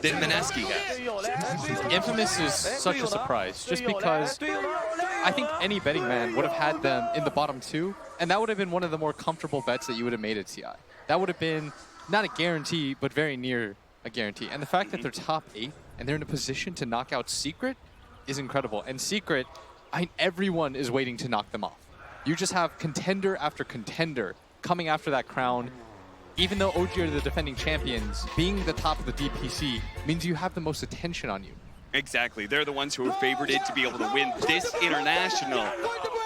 than Mineski has. Infamous is such a surprise, just because I think any betting man would have had them in the bottom 2, and that would have been one of the more comfortable bets that you would have made at TI. That would have been not a guarantee, but very near a guarantee. And the fact that they're top 8 and they're in a position to knock out Secret is incredible. And Secret, everyone is waiting to knock them off. You just have contender after contender coming after that crown. Even though OG are the defending champions, being the top of the DPC means you have the most attention on you. Exactly. They're the ones who are favorited to be able to win this international,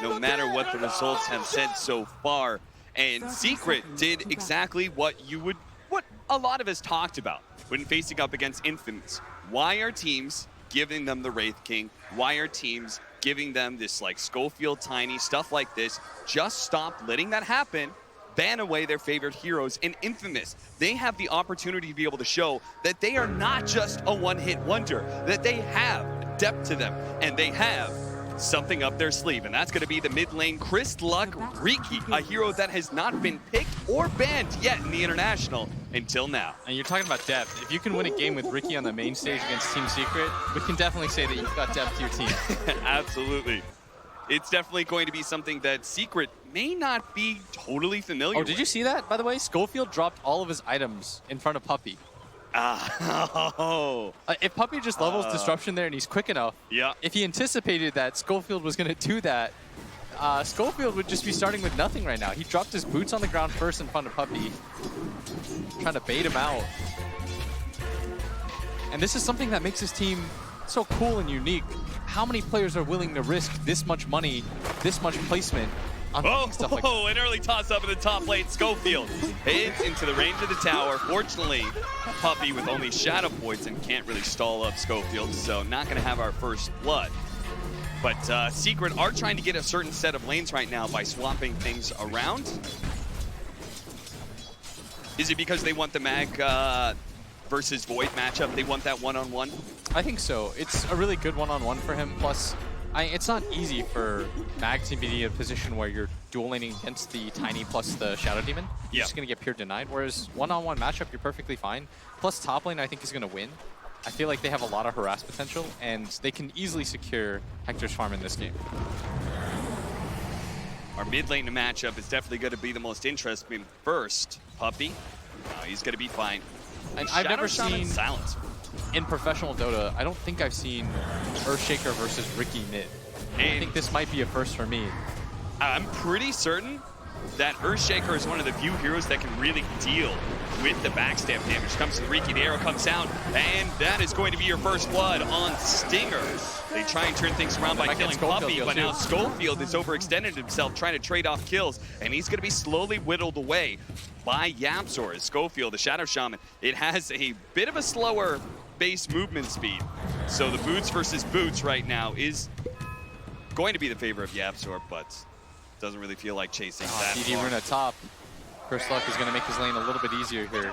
no matter what the results have said so far. And Secret did exactly what a lot of us talked about when facing up against Infamous. Why are teams giving them the Wraith King? Why are teams giving them this like Schofield, Tiny, stuff like this? Just stop letting that happen. Ban away their favorite heroes. In Infamous, they have the opportunity to be able to show that they are not just a one-hit wonder, that they have depth to them, and they have something up their sleeve, and that's going to be the mid lane Chris Luck Riki, a hero that has not been picked or banned yet in the international until now. And you're talking about depth. If you can win a game with Riki on the main stage against Team Secret, we can definitely say that you've got depth to your team. Absolutely. It's definitely going to be something that Secret may not be totally familiar with. Oh, did you see that, by the way? Schofield dropped all of his items in front of Puppey. If Puppey just levels Disruption there and he's quick enough, if he anticipated that Schofield was going to do that, Schofield would just be starting with nothing right now. He dropped his boots on the ground first in front of Puppey, trying to bait him out. And this is something that makes his team so cool and unique. How many players are willing to risk this much money, this much placement on stuff like that? An early toss-up in the top lane. Schofield heads into the range of the tower. Fortunately, Puppey with only Shadow Poison can't really stall up Schofield, so not going to have our first blood. But Secret are trying to get a certain set of lanes right now by swapping things around. Is it because they want the Mag versus Void matchup? They want that one-on-one? I think so. It's a really good one-on-one for him. Plus, it's not easy for Mag to be in a position where you're dual laning against the Tiny plus the Shadow Demon. You're just going to get pure denied. Whereas one-on-one matchup, you're perfectly fine. Plus, top lane, I think, is going to win. I feel like they have a lot of harass potential, and they can easily secure Hector's farm in this game. Our mid lane matchup is definitely going to be the most interesting first. Puppey, he's going to be fine. And I've never seen silence. In professional Dota, I don't think I've seen Earthshaker versus Riki mid. I think this might be a first for me. I'm pretty certain that Earthshaker is one of the few heroes that can really deal with the backstab damage. Comes to Riki, the arrow comes down, and that is going to be your first blood on Stinger. They try and turn things around by killing Puppey, but now Schofield has overextended himself trying to trade off kills, and he's going to be slowly whittled away by Yapzor. As Schofield, the Shadow Shaman, it has a bit of a slower base movement speed. So the boots versus boots right now is going to be the favor of Yapzor, but doesn't really feel like chasing that DD far. Runa top. Chris Luck is going to make his lane a little bit easier here.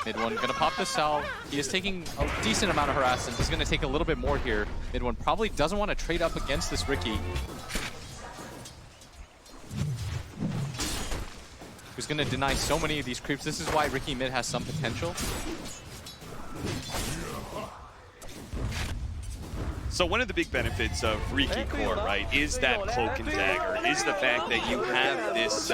Mid one going to pop the salve. He is taking a decent amount of harassment. He's going to take a little bit more here. Mid one probably doesn't want to trade up against this Riki, who's going to deny so many of these creeps. This is why Riki mid has some potential. So one of the big benefits of Riki Core, right, is that cloak and dagger, is the fact that you have this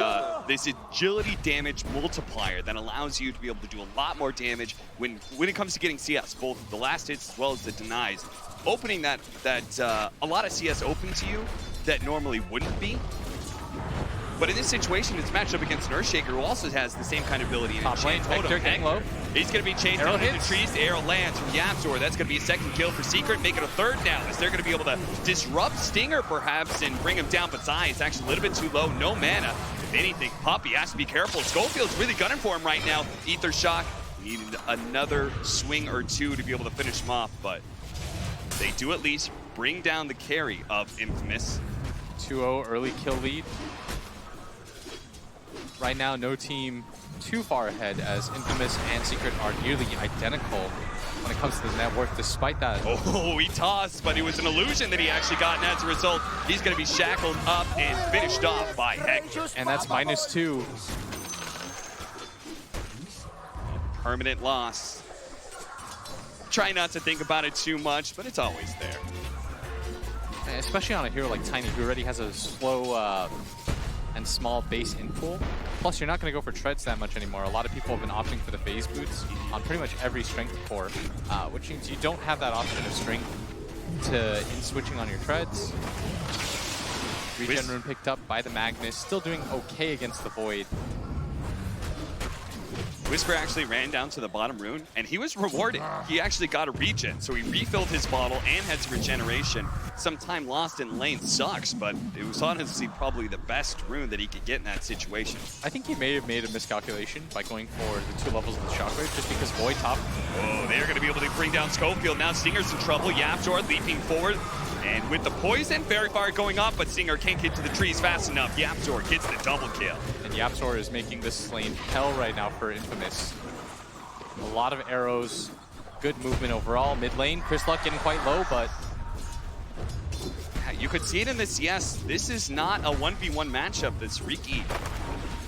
this agility damage multiplier that allows you to be able to do a lot more damage when it comes to getting CS, both the last hits as well as the denies. Opening that a lot of CS open to you that normally wouldn't be. But in this situation, it's matched up against an Earthshaker who also has the same kind of ability. Top lane, Hector getting low. He's going to be chased out of the trees. The arrow lands from Yapzor. That's going to be a second kill for Secret. Make it a third now, as they're going to be able to disrupt Stinger, perhaps, and bring him down. But Zai is actually a little bit too low. No mana. If anything, Puppey has to be careful. Schofield's really gunning for him right now. Ether Shock. Needed another swing or two to be able to finish him off, but they do at least bring down the carry of Infamous. 2-0 early kill lead. Right now, no team too far ahead, as Infamous and Secret are nearly identical when it comes to the net worth, despite that. Oh, he tossed, but it was an illusion that he actually got, and as a result, he's going to be shackled up and finished off by Hector. And that's -2. permanent loss. Try not to think about it too much, but it's always there. Especially on a hero like Tiny, who already has a slow and small base in pool. Plus, you're not going to go for treads that much anymore. A lot of people have been opting for the phase boots on pretty much every strength core, which means you don't have that option of strength in switching on your treads. Regen rune picked up by the Magnus, still doing okay against the Void. Whisper actually ran down to the bottom rune, and he was rewarded. He actually got a regen, so he refilled his bottle and had some regeneration. Some time lost in lane sucks, but it was honestly probably the best rune that he could get in that situation. I think he may have made a miscalculation by going for the 2 levels of the Shockwave, just because Void top. Oh, they're going to be able to bring down Schofield. Now Stinger's in trouble. Yapzor leaping forward. And with the poison, Fairy Fire going off, but Stinger can't get to the trees fast enough. Yapzor gets the double kill. And Yapzor is making this lane hell right now for Infamous. A lot of arrows, good movement overall. Mid lane, Chris Luck getting quite low, but you could see it in the CS. This is not a 1v1 matchup. This Riki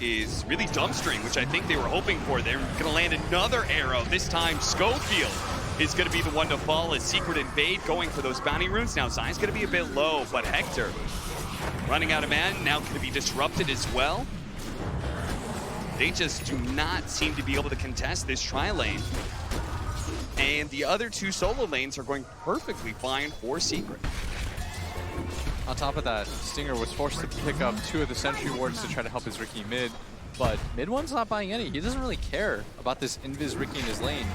is really dumpstering, which I think they were hoping for. They're going to land another arrow. This time, Schofield is going to be the one to fall as Secret Invade going for those bounty runes. Now, Zion's going to be a bit low, but Hector running out of mana, now going to be disrupted as well. They just do not seem to be able to contest this tri-lane. And the other 2 solo lanes are going perfectly fine for Secret. On top of that, Stinger was forced to pick up 2 of the sentry wards to try to help his Riki mid, but mid one's not buying any. He doesn't really care about this Invis Riki in his lane.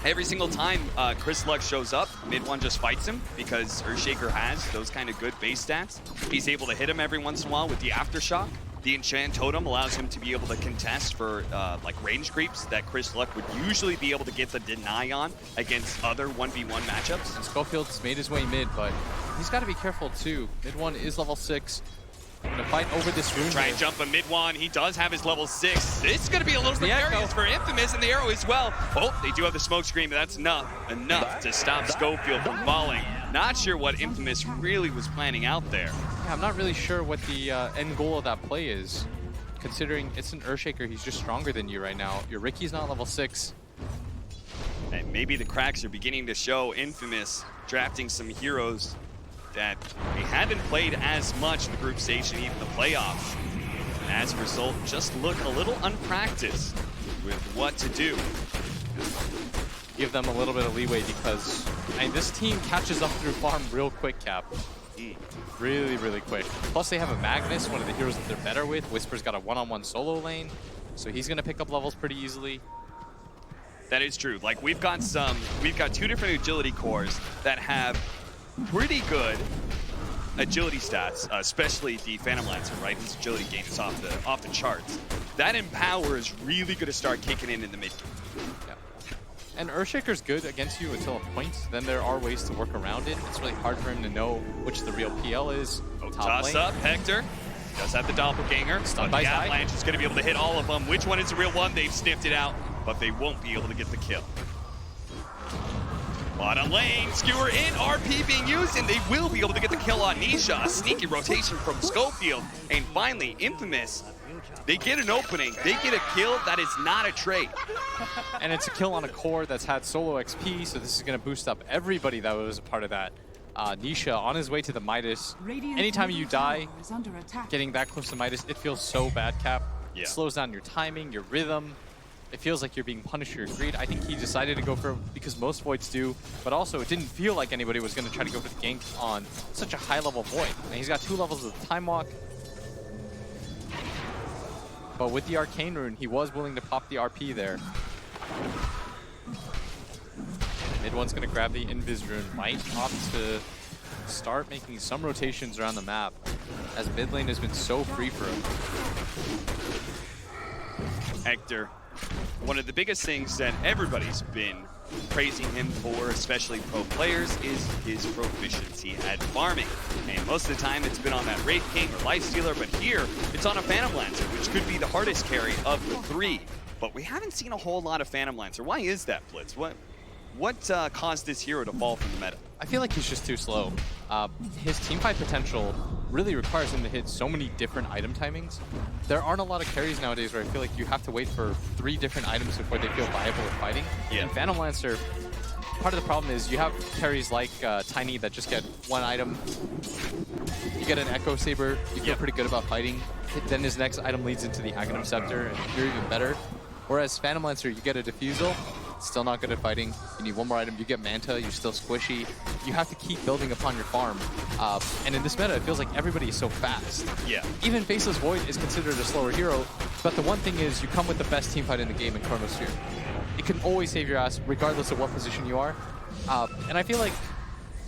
Every single time Chris Luck shows up, mid one just fights him because Earthshaker has those kind of good base stats. He's able to hit him every once in a while with the Aftershock. The Enchant Totem allows him to be able to contest for like range creeps that Chris Luck would usually be able to get the deny on against other 1v1 matchups. And Schofield's made his way mid, but he's got to be careful too. Mid one is level 6. Gonna fight over this rune. Try and jump a mid one. He does have his level 6. This is gonna be a little precarious for Infamous and the arrow as well. Oh, they do have the smoke screen, but that's enough to stop Schofield from falling. Not sure what Infamous really was planning out there. Yeah, I'm not really sure what the end goal of that play is. Considering it's an Earthshaker, he's just stronger than you right now. Your Riki's not level 6. And maybe the cracks are beginning to show. Infamous drafting some heroes that they haven't played as much in the group stage and even the playoffs. And as a result, just look a little unpracticed with what to do. Give them a little bit of leeway because this team catches up through farm real quick, Cap. Really, really quick. Plus they have a Magnus, one of the heroes that they're better with. Whisper's got a one-on-one solo lane, so he's gonna pick up levels pretty easily. That is true. Like we've got 2 different agility cores that have pretty good agility stats, especially the Phantom Lancer, right? His agility gain is off the charts. That Empower is really going to start kicking in the mid game. Yeah. And Earthshaker's good against you until a point. Then there are ways to work around it. It's really hard for him to know which the real PL is. Toss up, Hector. Does have the Doppelganger. But the Avalanche is going to be able to hit all of them. Which one is the real one? They've sniffed it out, but they won't be able to get the kill. Bottom lane, Skewer in, RP being used, and they will be able to get the kill on Nisha. A sneaky rotation from Schofield. And finally, Infamous, they get an opening. They get a kill that is not a trade. And it's a kill on a core that's had solo XP, so this is going to boost up everybody that was a part of that. Nisha on his way to the Midas. Anytime you die, getting that close to Midas, it feels so bad, Cap. Yeah. It slows down your timing, your rhythm. It feels like you're being punished for your greed. I think he decided to go for it because most Voids do, but also it didn't feel like anybody was going to try to go for the gank on such a high-level Void. And he's got 2 levels of Time Walk. But with the Arcane Rune, he was willing to pop the RP there. Mid one's going to grab the Invis Rune. Might opt to start making some rotations around the map, as mid lane has been so free for him. Hector, one of the biggest things that everybody's been praising him for, especially pro players, is his proficiency at farming. And most of the time it's been on that Wraith King or Lifestealer, but here it's on a Phantom Lancer, which could be the hardest carry of the 3. But we haven't seen a whole lot of Phantom Lancer. Why is that, Blitz? What caused this hero to fall from the meta? I feel like he's just too slow. His teamfight potential really requires him to hit so many different item timings. There aren't a lot of carries nowadays where I feel like you have to wait for 3 different items before they feel viable with fighting. Yeah. And Phantom Lancer, part of the problem is you have carries like TI9 that just get 1 item. You get an Echo Saber, you feel pretty good about fighting. Then his next item leads into the Aghanim Scepter, and you're even better. Whereas Phantom Lancer, you get a Diffusal, still not good at fighting. You need 1 more item, you get Manta, you're still squishy. You have to keep building upon your farm. And in this meta, it feels like everybody is so fast. Yeah. Even Faceless Void is considered a slower hero, but the one thing is you come with the best teamfight in the game in Chronosphere. It can always save your ass, regardless of what position you are. And I feel like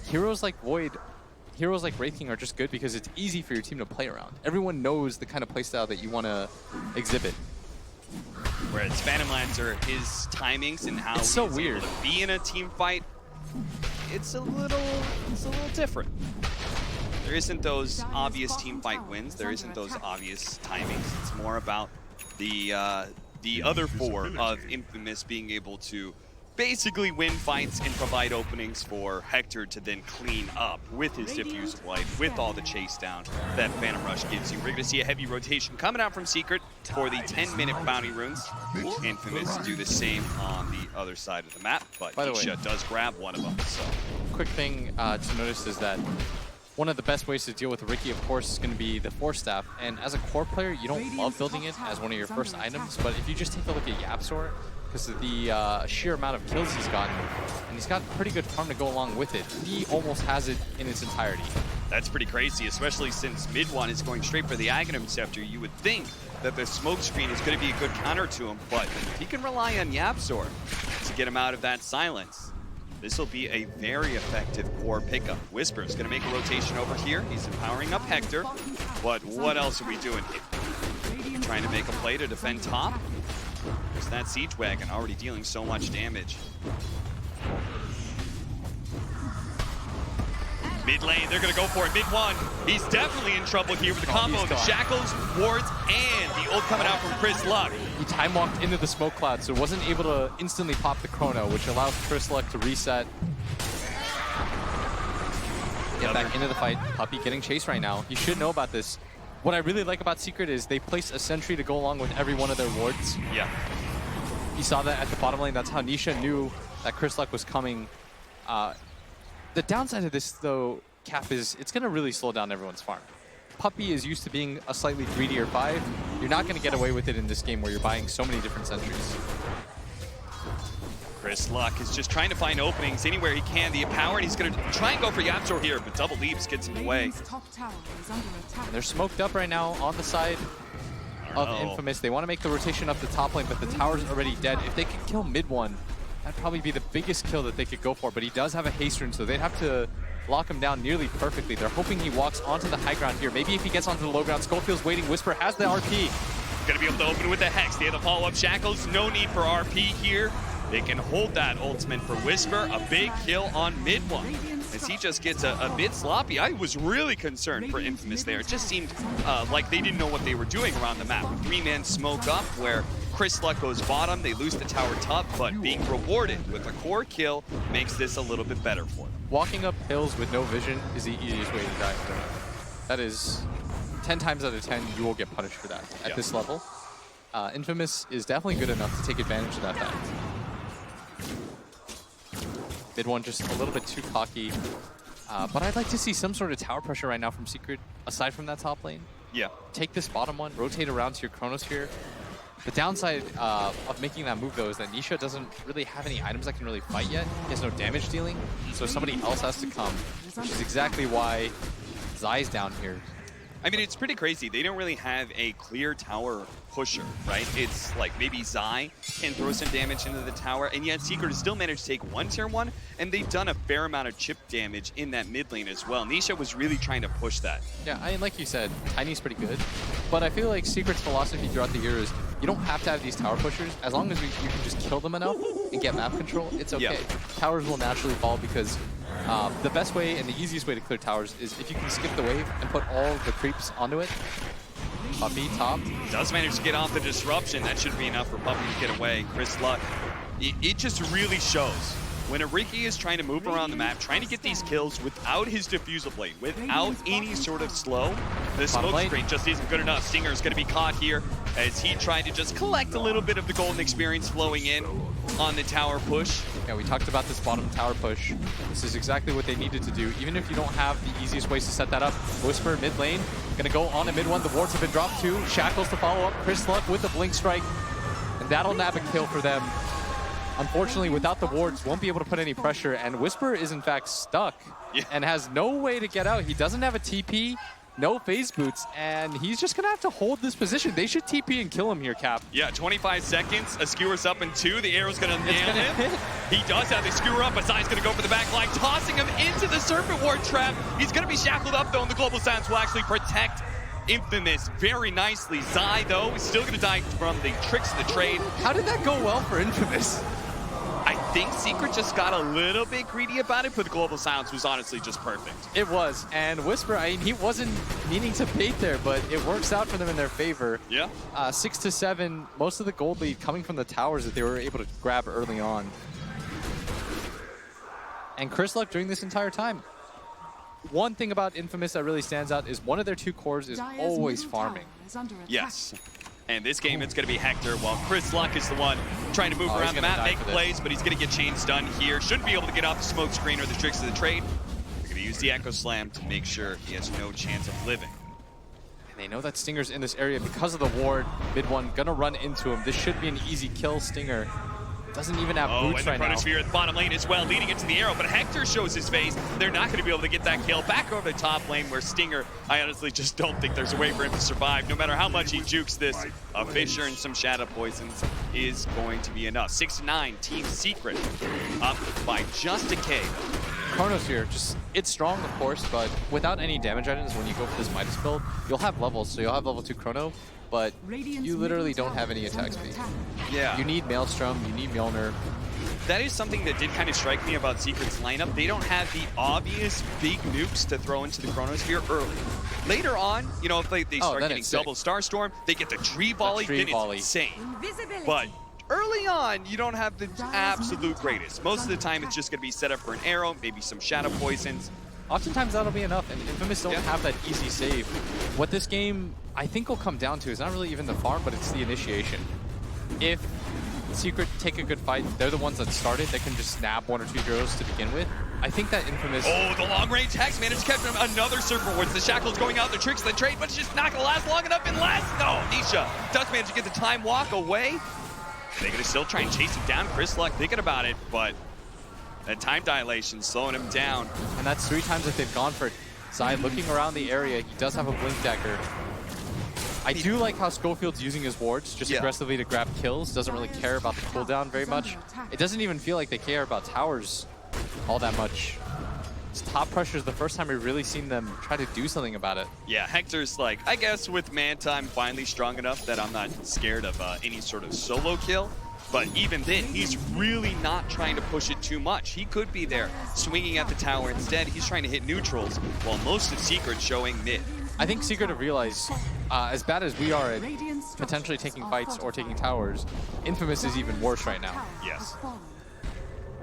heroes like Void, heroes like Wraith King are just good because it's easy for your team to play around. Everyone knows the kind of playstyle that you want to exhibit. Whereas Phantom Lancer, his timings and how It's so he's weird able to be in a team fight, it's a little different. There isn't those obvious team fight wins. There isn't those obvious timings. It's more about the other 4 of Infamous being able to basically win fights and provide openings for Hector to then clean up with his Diffuse Life, with all the chase down that Phantom Rush gives you. We're going to see a heavy rotation coming out from Secret for the 10-minute bounty runes. Infamous do the same on the other side of the map, but Nisha does grab one of them. So, quick thing to notice is that one of the best ways to deal with Ricky, of course, is going to be the Force Staff. And as a core player, you don't love building it as one of your first items, but if you just take a look at Yapzor, because of the sheer amount of kills he's gotten, and he's got pretty good farm to go along with it. He almost has it in its entirety. That's pretty crazy, especially since mid one is going straight for the Aghanim Scepter. You would think that the smoke screen is going to be a good counter to him, but he can rely on Yapzor to get him out of that silence. This will be a very effective core pickup. Whisper is going to make a rotation over here. He's empowering up Hector, but what else are we doing here? Trying to make a play to defend top. There's that Siege Wagon already dealing so much damage. Mid lane, they're going to go for it. Mid one, he's definitely in trouble here with the combo of the Shackles, Wards, and the ult coming out from Chris Luck. He time walked into the smoke cloud, so wasn't able to instantly pop the Chrono, which allows Chris Luck to reset. Get back into the fight. Puppey getting chased right now. You should know about this. What I really like about Secret is they place a sentry to go along with every one of their wards. Yeah. You saw that at the bottom lane. That's how Nisha knew that Chris Luck was coming. The downside of this, though, Cap, is it's going to really slow down everyone's farm. Puppey is used to being a slightly greedier 5. You're not going to get away with it in this game where you're buying so many different sentries. Chris Luck is just trying to find openings anywhere he can. The power, and he's going to try and go for Yapzor here, but double leaps gets him away. And they're smoked up right now on the side of Infamous. They want to make the rotation up the top lane, but the tower's already dead. If they could kill mid one, that'd probably be the biggest kill that they could go for, but he does have a haste rune, so they'd have to lock him down nearly perfectly. They're hoping he walks onto the high ground here. Maybe if he gets onto the low ground, Schofield's waiting. Whisper has the RP. Gonna be able to open with the Hex. They have the follow-up Shackles. No need for RP here. They can hold that ultimate for Whisper. A big kill on mid one, as he just gets a bit sloppy. I was really concerned for Infamous there. It just seemed like they didn't know what they were doing around the map. 3-man smoke up where Chris Luck goes bottom. They lose the tower top, but being rewarded with a core kill makes this a little bit better for them. Walking up hills with no vision is the easiest way to die. That is 10 times out of 10, you will get punished for that at this level. Infamous is definitely good enough to take advantage of that fact. Mid one just a little bit too cocky. But I'd like to see some sort of tower pressure right now from Secret, aside from that top lane. Yeah. Take this bottom one, rotate around to your Chronosphere. The downside of making that move, though, is that Nisha doesn't really have any items that can really fight yet. He has no damage dealing, so somebody else has to come, which is exactly why Zai's down here. I mean, it's pretty crazy. They don't really have a clear tower pusher, right? It's like maybe Zai can throw some damage into the tower, and yet Secret has still managed to take one tier 1, and they've done a fair amount of chip damage in that mid lane as well. Nisha was really trying to push that. Yeah, I mean, like you said, Tiny's pretty good, but I feel like Secret's philosophy throughout the year is you don't have to have these tower pushers. As long as you can just kill them enough and get map control, it's okay. Yeah. Towers will naturally fall because the best way and the easiest way to clear towers is if you can skip the wave and put all the creeps onto it. Puppey top. Does manage to get off the disruption. That should be enough for Puppey to get away. Chris Luck, it just really shows when Ariki is trying to move around the map, trying to get these kills without his diffusal blade, without any sort of slow, the smoke screen just isn't good enough. Stinger is going to be caught here as he tried to just collect a little bit of the golden experience flowing in on the tower push. Yeah, we talked about this bottom tower push. This is exactly what they needed to do. Even if you don't have the easiest ways to set that up. Whisper mid lane, gonna go on a mid one. The wards have been dropped too. Shackles to follow up. Chris Luck with the blink strike. And that'll nab a kill for them. Unfortunately, without the wards, won't be able to put any pressure. And Whisper is in fact stuck and has no way to get out. He doesn't have a TP, no phase boots, and he's just gonna have to hold this position. They should TP and kill him here, Cap. Yeah, 25 seconds. A skewer's up in 2. The arrow's gonna nail him. He does have the skewer up. Asai's gonna go for the back line, tossing him into the Serpent Ward trap. He's gonna be shackled up though, and the Global Silence will actually protect Infamous very nicely. Zai, though, is still gonna die from the tricks of the trade. How did that go well for Infamous? I think Secret just got a little bit greedy about it, but the Global Silence was honestly just perfect. It was, and Whisper, I mean, he wasn't meaning to bait there, but it works out for them in their favor. Yeah. 6 to 7, most of the gold lead coming from the towers that they were able to grab early on. And Chris Luck during this entire time. One thing about Infamous that really stands out is one of their 2 cores is always farming. Yes. And this game, it's going to be Hector, while Chris Luck is the one trying to move around the map, make plays, but he's going to get chains done here. Shouldn't be able to get off the smoke screen or the tricks of the trade. They're going to use the Echo Slam to make sure he has no chance of living. And they know that Stinger's in this area because of the ward. Mid one, gonna run into him. This should be an easy kill. Stinger doesn't even have boots right now. And the Chronosphere at the bottom lane as well, leading into the arrow, but Hector shows his face. They're not going to be able to get that kill. Back over the top lane where Stinger, I honestly just don't think there's a way for him to survive. No matter how much he jukes this, a Fissure and some Shadow Poisons is going to be enough. 6-9, Team Secret, up by just a K. Chronosphere, just, it's strong, of course, but without any damage items, when you go for this Midas build, you'll have levels, so you'll have level 2 Chrono, but you literally don't have any attack speed. Yeah. You need Maelstrom, you need Mjolnir. That is something that did kind of strike me about Secret's lineup. They don't have the obvious big nukes to throw into the Chronosphere early. Later on, you know, if they start getting double Starstorm, they get the tree volley, then it's insane. But early on, you don't have the absolute greatest. Most of the time, it's just going to be set up for an arrow, maybe some Shadow Poisons. Oftentimes that'll be enough, and Infamous don't have that easy save. What this game, I think, will come down to is not really even the farm, but it's the initiation. If Secret take a good fight, they're the ones that started, they can just snap 1 or 2 heroes to begin with. I think that Infamous... Oh, the long-range hex managed to catch him. Another Serpent Wards. The Shackle's going out, the tricks of the trade, but it's just not going to last long enough unless... No, Nisha does manage to get the time walk away. They're going to still try and chase him down. Chris Luck thinking about it, but that time dilation slowing him down. And that's 3 times that they've gone for it. Zai looking around the area. He does have a blink dagger. I do like how Schofield's using his wards just aggressively to grab kills. Doesn't really care about the cooldown very much. It doesn't even feel like they care about towers all that much. It's top pressure is the first time we've really seen them try to do something about it. Yeah, Hector's like, I guess with Manta, I'm finally strong enough that I'm not scared of any sort of solo kill. But even then, he's really not trying to push it too much. He could be there swinging at the tower. Instead, he's trying to hit neutrals, while most of Secret showing mid. I think Secret have realized, as bad as we are at potentially taking fights or taking towers, Infamous is even worse right now. Yes.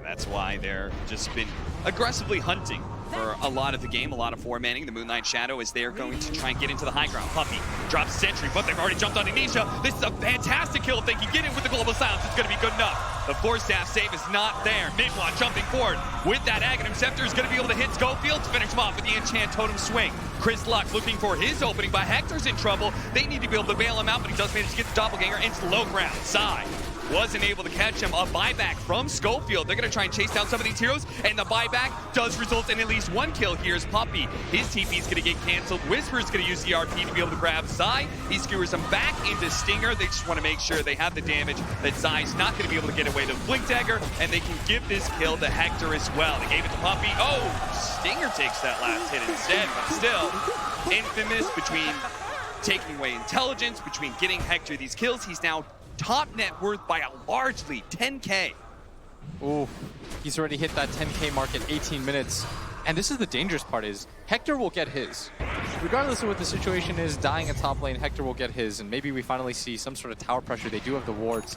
That's why they're just been aggressively hunting for a lot of the game, a lot of four-manning. The Moonlight Shadow is there going to try and get into the high ground. Puppey drops Sentry, but they've already jumped on Anisha. This is a fantastic kill. If they can get it with the Global Silence, it's going to be good enough. The Force Staff save is not there. Midwa jumping forward with that Aghanim Scepter is going to be able to hit Schofield to finish him off with the Enchant Totem swing. Chris Luck looking for his opening, but Hector's in trouble. They need to be able to bail him out, but he does manage to get the Doppelganger into the low ground. Sai wasn't able to catch him. A buyback from Schofield. They're going to try and chase down some of these heroes, and the buyback does result in at least one kill. Here's Puppey. His TP is going to get canceled. Whisper's going to use the RP to be able to grab Sai. He skewers him back into Stinger. They just want to make sure they have the damage, that Sai's not going to be able to get away to the Blink Dagger, and they can give this kill to Hector as well. They gave it to Puppey. Oh, Stinger takes that last hit instead, but still, Infamous between taking away intelligence, between getting Hector these kills. He's now top net worth by a large lead, 10K. Ooh, he's already hit that 10K mark in 18 minutes. And this is the dangerous part is, Hector will get his. Regardless of what the situation is, dying at top lane, Hector will get his. And maybe we finally see some sort of tower pressure. They do have the wards.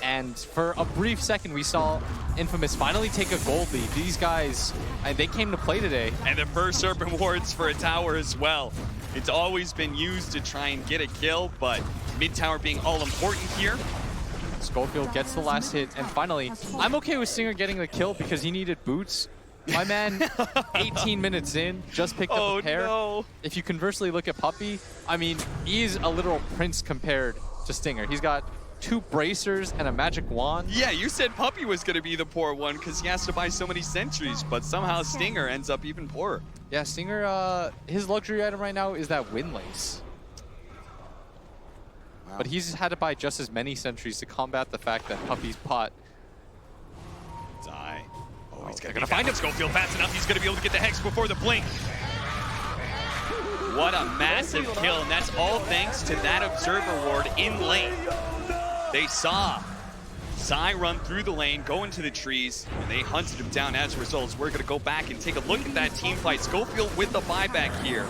And for a brief second, we saw Infamous finally take a gold lead. These guys, they came to play today. And the first Serpent Wards for a tower as well. It's always been used to try and get a kill, but mid tower being all important here. Schofield gets the last hit, and finally, I'm okay with Stinger getting the kill because he needed boots. My man, 18 minutes in, just picked up a pair. No. If you conversely look at Puppey, I mean, he's a literal prince compared to Stinger. He's got 2 bracers and a magic wand. Yeah, you said Puppey was going to be the poor one because he has to buy so many sentries, but somehow Stinger ends up even poorer. Yeah, Stinger, his luxury item right now is that Windlace. Wow. But he's had to buy just as many sentries to combat the fact that Puppey's pot. Die. Oh, he's gonna find him. Schofield fast enough. He's going to be able to get the Hex before the blink. What a massive kill, and that's all thanks to that Observer Ward in lane. They saw Zai run through the lane, go into the trees, and they hunted him down as a result. We're going to go back and take a look at that team fight. Schofield with the buyback here.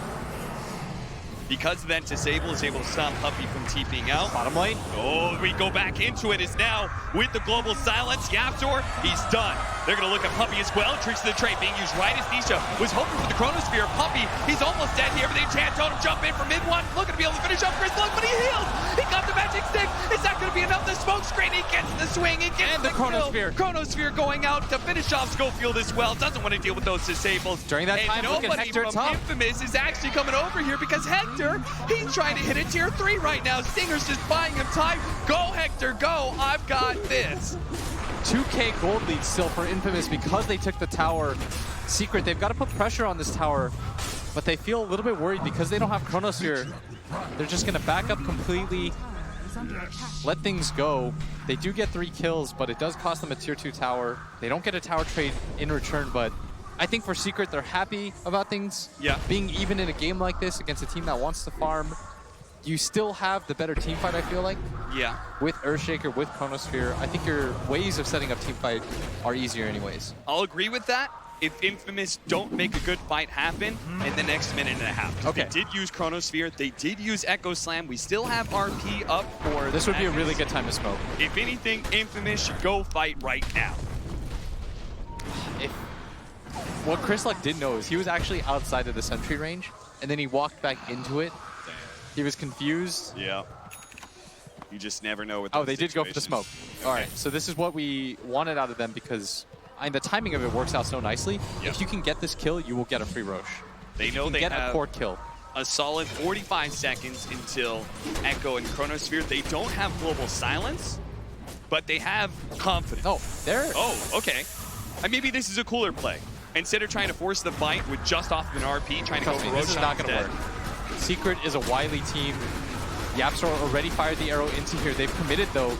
Because of that, Disable is able to stop Puppey from TPing out. Bottom lane. Oh, we go back into it. Is now with the global silence. Yapzor, he's done. They're going to look at Puppey as well. Tricks of the trade being used right as Nisha was hoping for the Chronosphere. Puppey, he's almost dead here, but they can't totem jump in for mid one. Looking to be able to finish off Chris Luck, but he healed. He got the magic stick. Is that going to be enough? The smoke screen, he gets the swing. He gets the Chronosphere. Chronosphere going out to finish off Schofield as well. Doesn't want to deal with those disables. During that time, look at Hector from top. Infamous is actually coming over here because Hector, he's trying to hit a tier 3 right now. Stinger's just buying him time. Go, Hector, go. I've got this. 2K gold lead still for Infamous because they took the tower. Secret, they've got to put pressure on this tower, but they feel a little bit worried because they don't have Chronosphere. They're just going to back up completely, let things go. They do get 3 kills, but it does cost them a tier 2 tower. They don't get a tower trade in return, but I think for Secret, they're happy about things. Yeah. Being even in a game like this against a team that wants to farm, you still have the better team fight, I feel like. Yeah. With Earthshaker, with Chronosphere, I think your ways of setting up team fight are easier anyways. I'll agree with that if Infamous don't make a good fight happen in the next minute and a half. Okay. They did use Chronosphere. They did use Echo Slam. We still have RP up for This would be a Magnus. really good time to smoke. If anything, Infamous should go fight right now. What Chris Luck did know is he was actually outside of the sentry range, and then he walked back into it. He was confused. Yeah. You just never know. With Oh, they did go for the smoke. Okay. All right, so this is what we wanted out of them because the timing of it works out so nicely. Yep. If you can get this kill, you will get a free Roche. They know they get have a core kill. A solid 45 seconds until Echo and Chronosphere. They don't have global silence, but they have confidence. Oh, there. Oh, okay. And maybe this is a cooler play. Instead of trying to force the fight with just off of an RP, trying to go for This is not going to instead. work. Secret is a wily team. Yapzor already fired the arrow into here. They've committed though,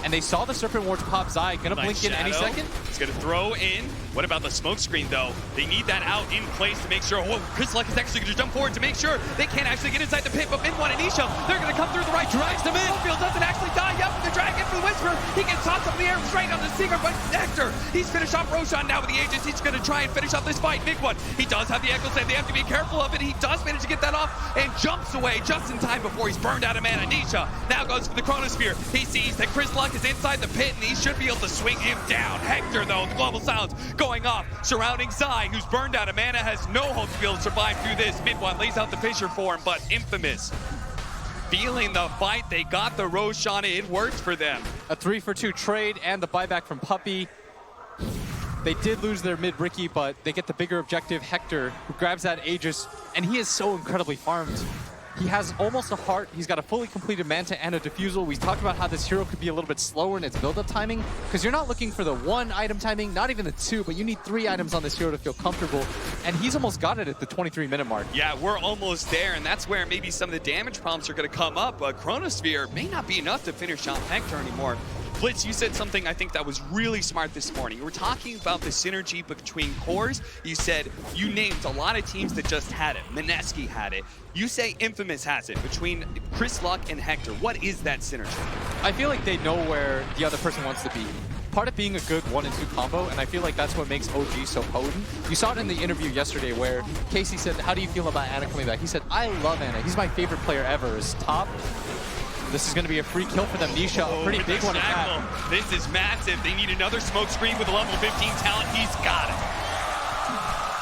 and they saw the Serpent Wards pop. Zai gonna blink in any second. He's gonna throw in. What about the smoke screen though? They need that out in place to make sure. Oh, Chris Luck is actually gonna jump forward to make sure they can't actually get inside the pit. But Min1 and Isha, they're gonna come through the right. Drags them in. Schofield doesn't actually die yet, but they're dragging for the Whisper. He gets tossed up in the air straight on the Secret, but Hector, he's finished off Roshan now with the Aegis. He's gonna try and finish off this fight. Big one. He does have the Echo Slam. They have to be careful of it. He does manage to get that off and jumps away just in time before he's burned out of mana. Nisha now goes for the Chronosphere. He sees that Chris Luck is inside the pit and he should be able to swing him down. Hector though, the global silence going off, surrounding Zai, who's burned out of mana, has no hope to be able to survive through this. Mid1 lays out the Fissure for him, but Infamous feeling the fight. They got the Roshan. It worked for them. A 3-for-2 trade and the buyback from Puppey. They did lose their mid Ricky, but they get the bigger objective, Hector, who grabs that Aegis, and he is so incredibly farmed. He has almost a heart. He's got a fully completed Manta and a Diffusal. We talked about how this hero could be a little bit slower in its build-up timing, because you're not looking for the 1 item timing, not even the 2, but you need 3 items on this hero to feel comfortable, and he's almost got it at the 23-minute mark. Yeah, we're almost there, and that's where maybe some of the damage problems are going to come up. Chronosphere may not be enough to finish off Hector anymore. Blitz, you said something I think that was really smart this morning. You were talking about the synergy between cores. You said you named a lot of teams that just had it. Mineski had it. You say Infamous has it between Chris Luck and Hector. What is that synergy? I feel like they know where the other person wants to be. Part of being a good 1 and 2 combo, and I feel like that's what makes OG so potent. You saw it in the interview yesterday where Casey said, how do you feel about Ana coming back? He said, I love Ana. He's my favorite player ever. Is top. This is going to be a free kill for them. Nisha, a pretty big one at that. This is massive. They need another smoke screen with a level 15 talent. He's got it.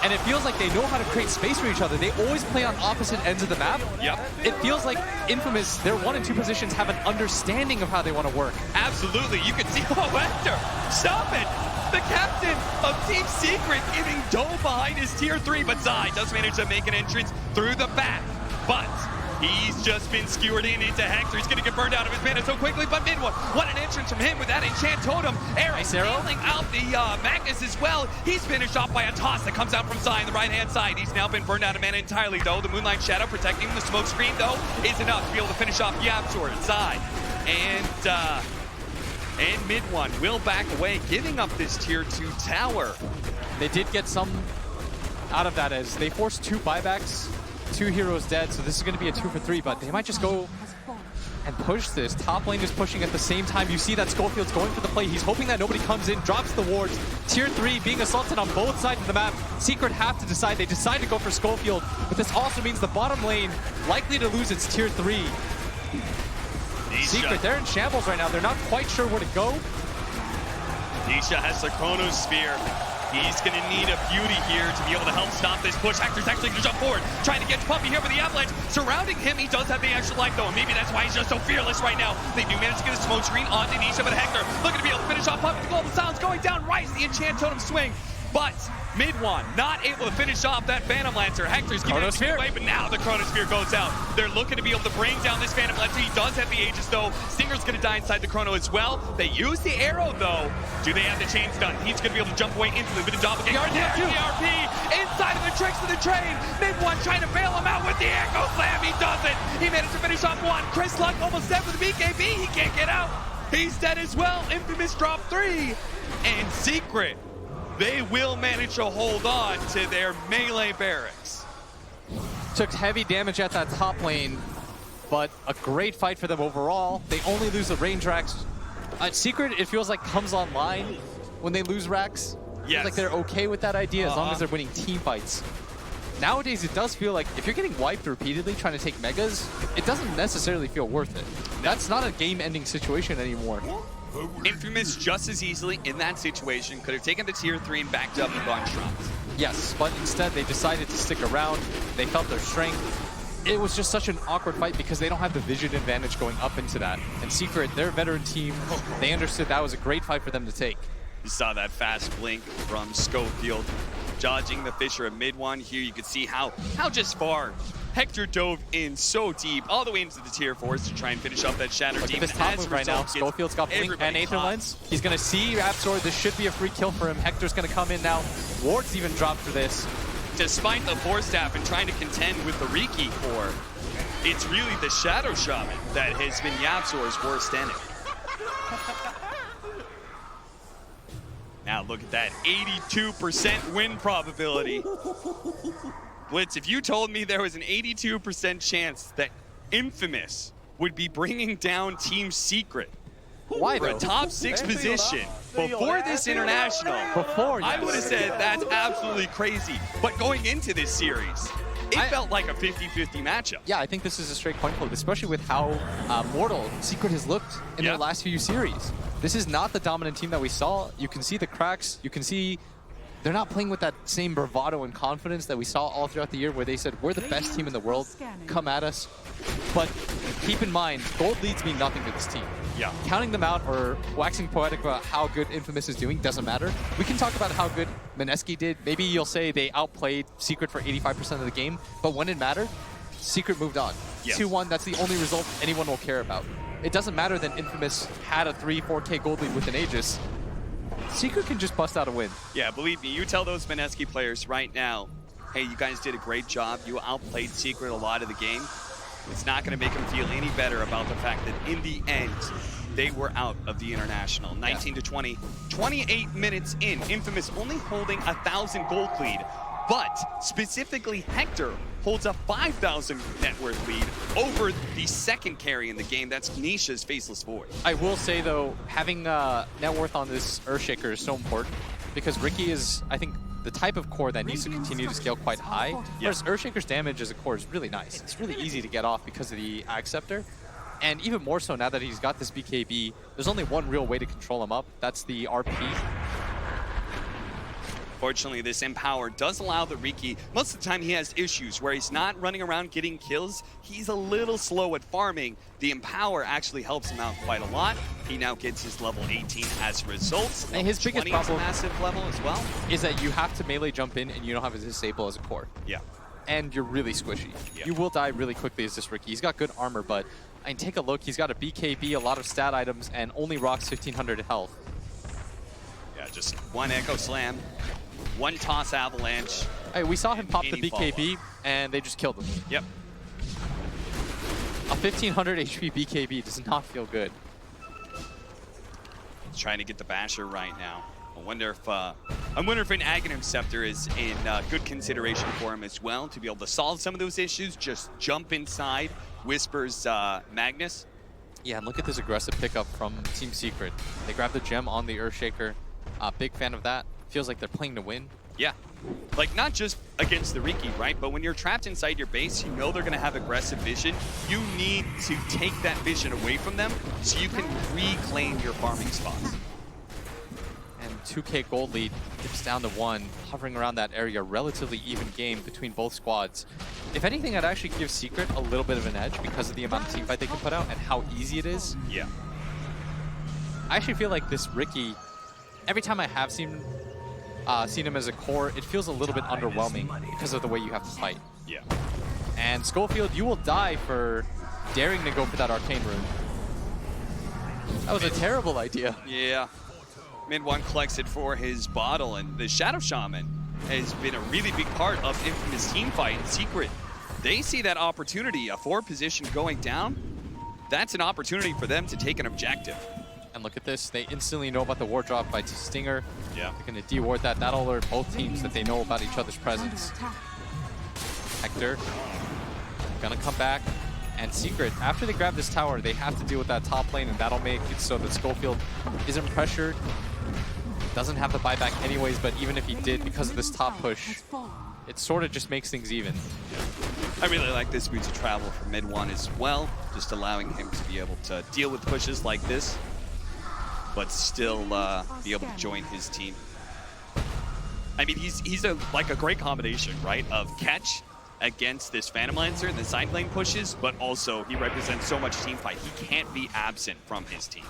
And it feels like they know how to create space for each other. They always play on opposite ends of the map. Yep. It feels like Infamous, their 1 and 2 positions have an understanding of how they want to work. Absolutely. You can see, oh, Hector, stop it. The captain of Team Secret getting dove behind his tier 3, but Zai does manage to make an entrance through the back. But he's just been skewered into Hector. He's going to get burned out of his mana so quickly, but mid-one, what an entrance from him with that enchant totem. Eric stealing out the Magnus as well. He's finished off by a toss that comes out from Zai on the right-hand side. He's now been burned out of mana entirely, though. The Moonlight Shadow protecting the smoke screen, though, is enough to be able to finish off Yapzor. Zai and mid-one will back away, giving up this tier 2 tower. They did get some out of that as they forced 2 buybacks. 2 heroes dead, so this is going to be a 2 for 3, but they might just go and push this. Top lane is pushing at the same time. You see that Schofield's going for the play. He's hoping that nobody comes in, drops the wards. Tier 3 being assaulted on both sides of the map. Secret have to decide. They decide to go for Schofield, but this also means the bottom lane likely to lose its tier 3. Secret, they're in shambles right now. They're not quite sure where to go. Nisha has the Chrono Sphere. He's going to need a beauty here to be able to help stop this push. Hector's actually going to jump forward, trying to get Puppy here for the avalanche. Surrounding him, he does have the extra life, though, and maybe that's why he's just so fearless right now. They do manage to get a smoke screen onto Nisha, but Hector looking to be able to finish off Puppy. The Global Sound's going down, right as the enchant totem swing. But mid-one, not able to finish off that Phantom Lancer. Hector's keeping it away, but now the Chronosphere goes out. They're looking to be able to bring down this Phantom Lancer. He does have the Aegis, though. Stinger's going to die inside the Chrono as well. They use the arrow, though. Do they have the chains done? He's going to be able to jump away instantly with the doppelganger. DRP inside of the tricks of the train. Mid-one trying to bail him out with the Echo Slam. He does it. He managed to finish off one. Chris Luck almost dead with the BKB. He can't get out. He's dead as well. Infamous drop 3. And Secret, they will manage to hold on to their melee barracks. Took heavy damage at that top lane, but a great fight for them overall. They only lose the range racks. Secret, it feels like, comes online when they lose racks. Yes. It's like they're okay with that idea as long as they're winning team fights. Nowadays, it does feel like if you're getting wiped repeatedly trying to take megas, it doesn't necessarily feel worth it. That's not a game-ending situation anymore. Infamous just as easily in that situation could have taken the tier 3 and backed up and gone Trump. Yes, but instead they decided to stick around. They felt their strength. It was just such an awkward fight because they don't have the vision advantage going up into that. And Secret, their veteran team, they understood that was a great fight for them to take. You saw that fast blink from Schofield, dodging the Fisher at mid-one. Here you could see how just far Hector dove in so deep, all the way into the tier 4s to try and finish up that Shatter Demon. Look at this top move right now. Schofield's got Blink and Aether Lens. He's going to see Yapzor. This should be a free kill for him. Hector's going to come in now. Ward's even dropped for this. Despite the Force Staff and trying to contend with the Riki core, it's really the Shadow Shaman that has been Yapzor's worst enemy. Now look at that 82% win probability. Blitz, if you told me there was an 82% chance that Infamous would be bringing down Team Secret for a top 6 position before this international, I would have said that's absolutely crazy. But going into this series, it felt like a 50-50 matchup. Yeah, I think this is a straight coin flip, especially with how mortal Secret has looked in their last few series. This is not the dominant team that we saw. You can see the cracks. You can see they're not playing with that same bravado and confidence that we saw all throughout the year where they said, we're the best team in the world, come at us. But keep in mind, gold leads mean nothing to this team. Yeah. Counting them out or waxing poetic about how good Infamous is doing doesn't matter. We can talk about how good Mineski did. Maybe you'll say they outplayed Secret for 85% of the game, but when it mattered, Secret moved on. 2-1, that's the only result anyone will care about. It doesn't matter that Infamous had a 3-4K gold lead with an Aegis. Secret can just bust out a win. Yeah, believe me, you tell those Mineski players right now, hey, you guys did a great job. You outplayed Secret a lot of the game. It's not going to make them feel any better about the fact that in the end, they were out of the international. 19-20, 28 minutes in. Infamous only holding 1,000 gold lead, but specifically Hector holds a 5,000 net worth lead over the second carry in the game. That's Nisha's Faceless Void. I will say, though, having net worth on this Earthshaker is so important because Riki is, I think, the type of core that needs to continue to scale quite high. Whereas Earthshaker's damage as a core is really nice. It's really easy to get off because of the Axe Scepter. And even more so now that he's got this BKB, there's only one real way to control him up. That's the RP. Fortunately, this Empower does allow the Riki. Most of the time he has issues where he's not running around getting kills. He's a little slow at farming. The Empower actually helps him out quite a lot. He now gets his level 18 as a result. And his biggest problem is a massive level as well. Is that you have to melee jump in and you don't have a disable as a core. Yeah. And you're really squishy. Yeah. You will die really quickly as this Riki. He's got good armor, but I mean, take a look. He's got a BKB, a lot of stat items, and only rocks 1500 health. Yeah, just one Echo Slam, one Toss Avalanche. Hey, we saw him pop the BKB, and they just killed him. Yep. A 1500 HP BKB does not feel good. He's trying to get the Basher right now. I wonder if an Aghanim Scepter is in good consideration for him as well to be able to solve some of those issues. Just jump inside Whisper's Magnus. Yeah, and look at this aggressive pickup from Team Secret. They grab the gem on the Earthshaker. Big fan of that. Feels like they're playing to win. Yeah. Like, not just against the Riki, right? But when you're trapped inside your base, you know they're going to have aggressive vision. You need to take that vision away from them so you can reclaim your farming spots. And 2K gold lead dips down to 1, hovering around that area. Relatively even game between both squads. If anything, I'd actually give Secret a little bit of an edge because of the amount of teamfight they can put out and how easy it is. Yeah. I actually feel like this Riki, every time I have seen him as a core, it feels a little bit underwhelming because of the way you have to fight. Yeah. And Schofield, you will die for daring to go for that Arcane Rune. That was a terrible idea. Yeah. Mid-1 collects it for his bottle, and the Shadow Shaman has been a really big part of Infamous teamfight. Secret, they see that opportunity, a 4 position going down. That's an opportunity for them to take an objective. And look at this, they instantly know about the ward drop by Stinger. Yeah. They're gonna deward that. That'll alert both teams that they know about each other's presence. Hector, gonna come back. And Secret, after they grab this tower, they have to deal with that top lane, and that'll make it so that Schofield isn't pressured. Doesn't have the buyback anyways, but even if he did, because of this top push, it sort of just makes things even. I really like this Boots of Travel for mid-1 as well, just allowing him to be able to deal with pushes like this, but still be able to join his team. I mean, he's like a great combination, right, of catch against this Phantom Lancer and the side lane pushes, but also he represents so much team fight. He can't be absent from his team.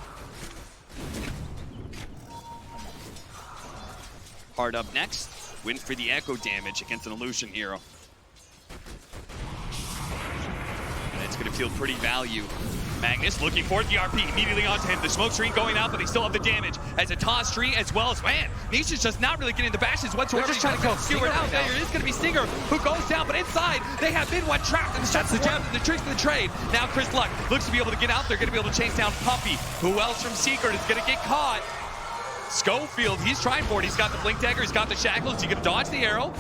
Hard up next, win for the echo damage against an Illusion hero. And it's gonna feel pretty value. Magnus looking for the RP immediately onto him. The smoke screen going out, but they still have the damage. As a toss tree as well as, man, Nisha's just not really getting the bashes whatsoever. They're just trying to go Skewer out there. It is going to be Stinger who goes down, but inside they have mid-1 trapped and shuts the gem. The tricks of the trade. Now Chris Luck looks to be able to get out there, going to be able to chase down Puppy. Who else from Secret is going to get caught? Schofield, he's trying for it. He's got the Blink Dagger, he's got the Shackles. He can dodge the arrow,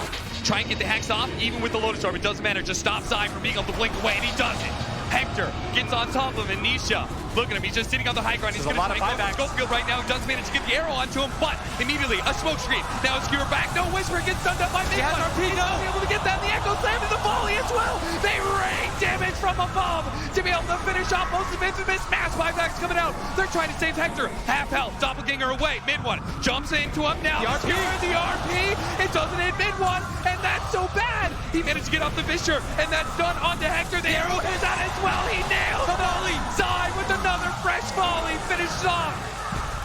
try and get the Hex off, even with the Lotus Orb. It doesn't matter, just stop Zai from being able to blink away, and he does it. Hector gets on top of him, and Nisha, look at him, he's just sitting on the high ground. He's going to try and go Schofield right now. He does manage to get the arrow onto him, but immediately a smoke screen. Now a skewer back. No, Whisper gets stunned up by Mid-1. He's not able to get that. The Echo Slam and the volley as well. They rain damage from above to be able to finish off most of Infamous. Mass buybacks coming out. They're trying to save Hector. Half health, Doppelganger away. Mid-1 jumps into him now. The RP. It doesn't hit Mid-1, and that's so bad. He managed to get off the Fissure, and that's done onto Hector. The arrow hits out as well. He nails the volley. Zai with another fresh volley finishes off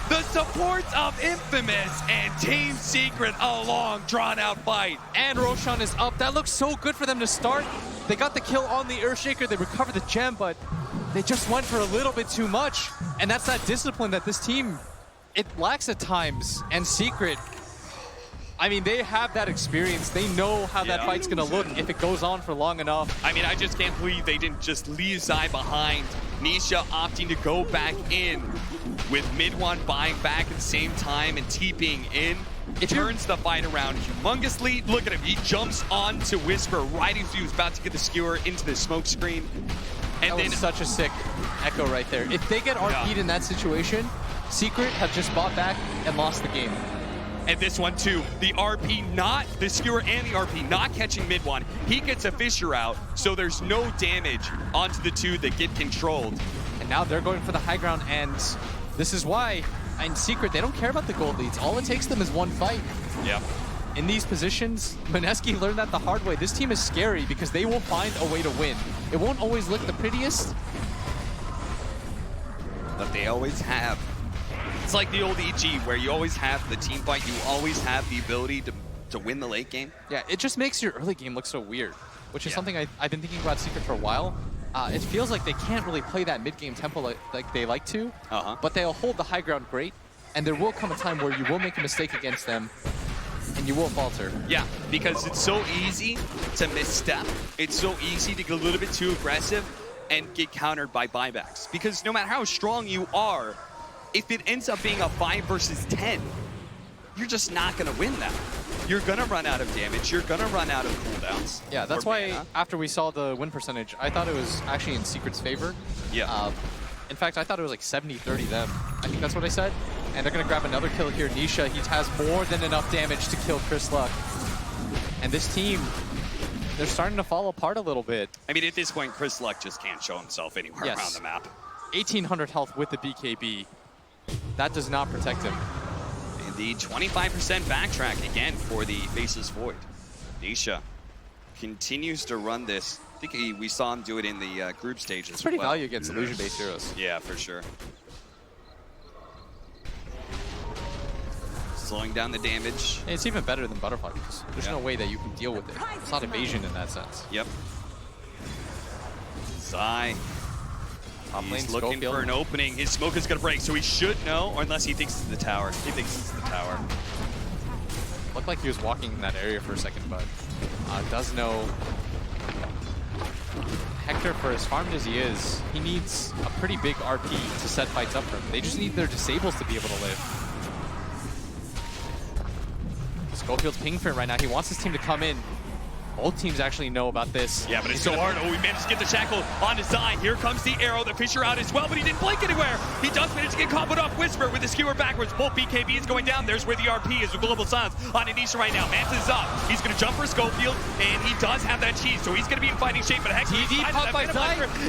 the supports of Infamous and Team Secret. A long, drawn-out fight. And Roshan is up. That looks so good for them to start. They got the kill on the Earthshaker. They recovered the gem, but they just went for a little bit too much. And that's that discipline that this team, it lacks at times. And Secret, I mean, they have that experience. They know how that fight's gonna look if it goes on for long enough. I mean, I just can't believe they didn't just leave Zai behind. Nisha opting to go back in with Mid-1 buying back at the same time and TPing in. It turns the fight around humongously. Look at him, he jumps onto Whisper right as he was about to get the skewer into the smoke screen. And that then was such a sick echo right there. If they get RP'd in that situation, Secret have just bought back and lost the game. And this one too, the RP not, the skewer and the RP not catching Mid-1. He gets a Fissure out, so there's no damage onto the two that get controlled. And now they're going for the high ground, and this is why, in Secret, they don't care about the gold leads. All it takes them is one fight. Yeah. In these positions, Mineski learned that the hard way. This team is scary because they will find a way to win. It won't always look the prettiest, but they always have. It's like the old EG where you always have the team fight. You always have the ability to win the late game. Yeah, it just makes your early game look so weird, which is something I've been thinking about Secret for a while. It feels like they can't really play that mid-game tempo like they like to, but they'll hold the high ground great, and there will come a time where you will make a mistake against them, and you will falter. Yeah, because it's so easy to misstep. It's so easy to get a little bit too aggressive and get countered by buybacks. Because no matter how strong you are, if it ends up being a 5 versus 10, you're just not going to win that. You're going to run out of damage. You're going to run out of cooldowns. Yeah, that's why after we saw the win percentage, I thought it was actually in Secret's favor. Yeah. In fact, I thought it was like 70-30 them. I think that's what I said. And they're going to grab another kill here. Nisha, he has more than enough damage to kill Chris Luck. And this team, they're starting to fall apart a little bit. I mean, at this point, Chris Luck just can't show himself anywhere around the map. 1,800 health with the BKB. That does not protect him. And the 25% backtrack again for the Faceless Void. Nisha continues to run this. I think we saw him do it in the group stages. It's pretty value against illusion-based heroes. Yeah, for sure. Slowing down the damage. And it's even better than Butterfly because there's no way that you can deal with it. It's not evasion in that sense. Yep. Zai. He's looking for an opening. His smoke is going to break, so he should know, or unless he thinks it's the tower. He thinks it's the tower. Looked like he was walking in that area for a second, but does know. Hector, for as farmed as he is, he needs a pretty big RP to set fights up for him. They just need their disables to be able to live. Schofield's ping for him right now. He wants his team to come in. Both teams actually know about this. Yeah, but it's so hard. Oh, we managed to get the shackle on his side. Here comes the arrow. The Fisher out as well, but he didn't blink anywhere. He does manage to get caught off Whisper with the skewer backwards. Both BKBs going down. There's where the RP is with Global Silence on Anisha right now. Manta's up. He's going to jump for Schofield, and he does have that cheese, so he's going to be in fighting shape. But Hector,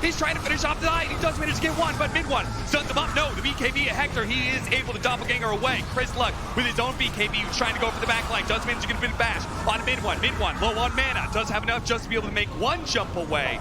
he's trying to finish off the eye. He does manage to get one, but mid one stuns him up. No, the BKB at Hector, he is able to doppelganger away. Chris Luck with his own BKB, who's trying to go for the back line. Does manage to get a bit of bash on mid one, low on mana. Does have enough just to be able to make one jump away.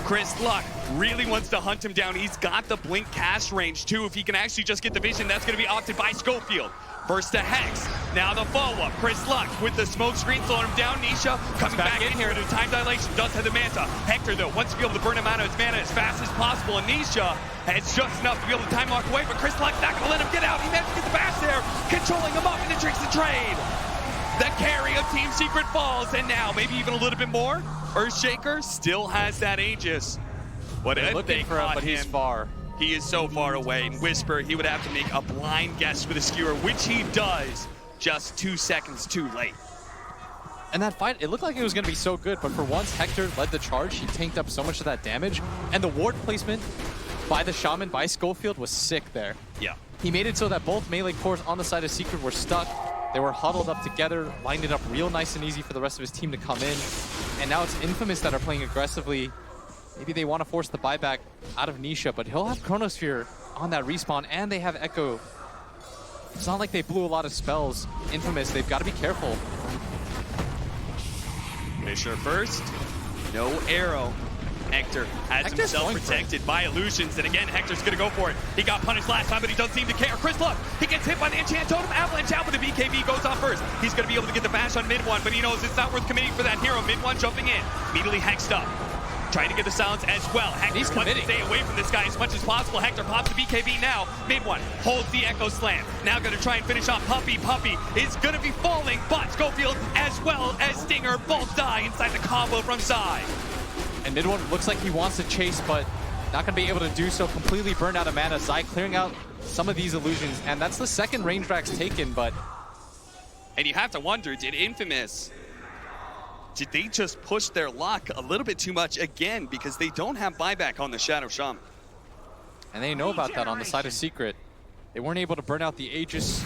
Chris Luck really wants to hunt him down. He's got the blink cast range too. If he can actually just get the vision, that's going to be opted by Schofield. First to Hex, now the follow-up. Chris Luck with the smoke screen slowing him down. Nisha coming back in here to time dilation, does have the Manta. Hector though wants to be able to burn him out of his mana as fast as possible, and Nisha has just enough to be able to time walk away, but Chris Luck's not going to let him get out. He managed to get the bash there, controlling him up, and it drinks the trade. The carry of Team Secret falls, and now maybe even a little bit more. Earthshaker still has that Aegis. What if they caught him? He's far. He is so far away. And Whisper, he would have to make a blind guess with a skewer, which he does just 2 seconds too late. And that fight, it looked like it was going to be so good, but for once, Hector led the charge. He tanked up so much of that damage, and the ward placement by the Shaman, by Schofield, was sick there. Yeah. He made it so that both melee cores on the side of Secret were stuck. They were huddled up together, lined it up real nice and easy for the rest of his team to come in. And now it's Infamous that are playing aggressively. Maybe they want to force the buyback out of Nisha, but he'll have Chronosphere on that respawn, and they have Echo. It's not like they blew a lot of spells. Infamous, they've got to be careful. Fisher first, no arrow. Hector has himself protected by illusions, and again, Hector's gonna go for it. He got punished last time, but he doesn't seem to care. Chris Luck, he gets hit by the enchant totem, avalanche out, but the BKB goes off first. He's gonna be able to get the bash on mid one, but he knows it's not worth committing for that hero. Mid one jumping in, immediately hexed up. Trying to get the silence as well. Hector wants to stay away from this guy as much as possible. Hector pops the BKB now. Mid one holds the Echo Slam. Now going to try and finish off Puppy. Puppy is going to be falling, but Schofield as well as Stinger both die inside the combo from Zai. And mid one looks like he wants to chase, but not going to be able to do so. Completely burned out of mana. Zai clearing out some of these illusions, and that's the second range racks taken, but... And you have to wonder, did Infamous... Did they just push their luck a little bit too much again because they don't have buyback on the Shadow Shaman? And they know about that on the side of Secret. They weren't able to burn out the Aegis.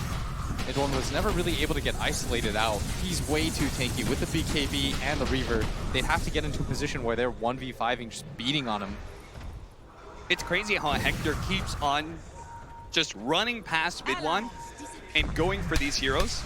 Mid one was never really able to get isolated out. He's way too tanky with the BKB and the Reaver. They'd have to get into a position where they're 1v5ing, just beating on him. It's crazy how Hector keeps on just running past mid one and going for these heroes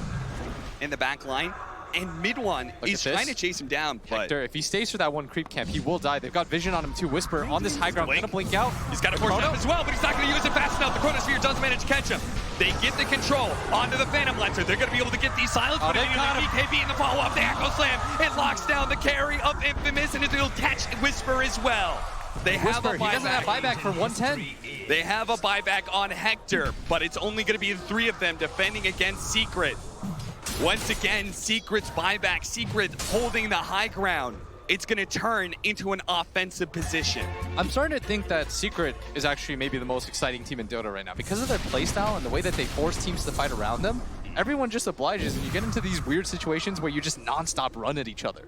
in the back line. And mid one is trying to chase him down, but Hector, if he stays for that one creep camp, he will die. They've got vision on him too. Whisper on this high ground, gonna blink out. He's got a force up as well, but he's not gonna use it fast enough. The Chronosphere does manage to catch him. They get the control onto the Phantom Lancer. They're gonna be able to get these silence, but it the BKB in the follow-up. The Echo Slam, it locks down the carry of Infamous, and it'll catch Whisper as well. They have a buyback. He doesn't have buyback for 110. They have a buyback on Hector, but it's only gonna be the 3 of them defending against Secret. Once again, Secret's buyback, Secret holding the high ground. It's going to turn into an offensive position. I'm starting to think that Secret is actually maybe the most exciting team in Dota right now. Because of their playstyle and the way that they force teams to fight around them, everyone just obliges, and you get into these weird situations where you just non-stop run at each other.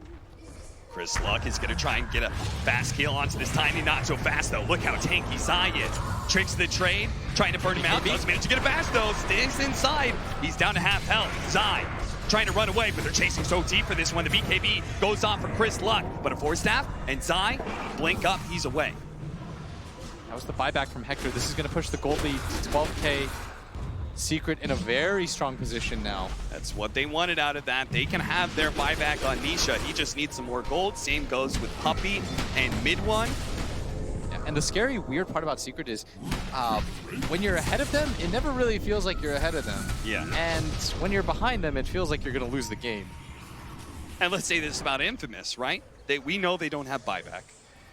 Chris Luck is going to try and get a fast kill onto this Tiny. Not so fast, though. Look how tanky Zai is. Tricks the trade, trying to burn him out. Doesn't manage to get it fast, though. Stays inside. He's down to half health. Zai trying to run away, but they're chasing so deep for this one. The BKB goes off for Chris Luck, but a Force Staff, and Zai, blink up, he's away. That was the buyback from Hector. This is going to push the gold lead to 12K. Secret in a very strong position now. That's what they wanted out of that. They can have their buyback on Nisha. He just needs some more gold. Same goes with Puppey and mid one. Yeah, and the scary, weird part about Secret is when you're ahead of them, it never really feels like you're ahead of them. Yeah. And when you're behind them, it feels like you're going to lose the game. And let's say this about Infamous, right? We know they don't have buyback.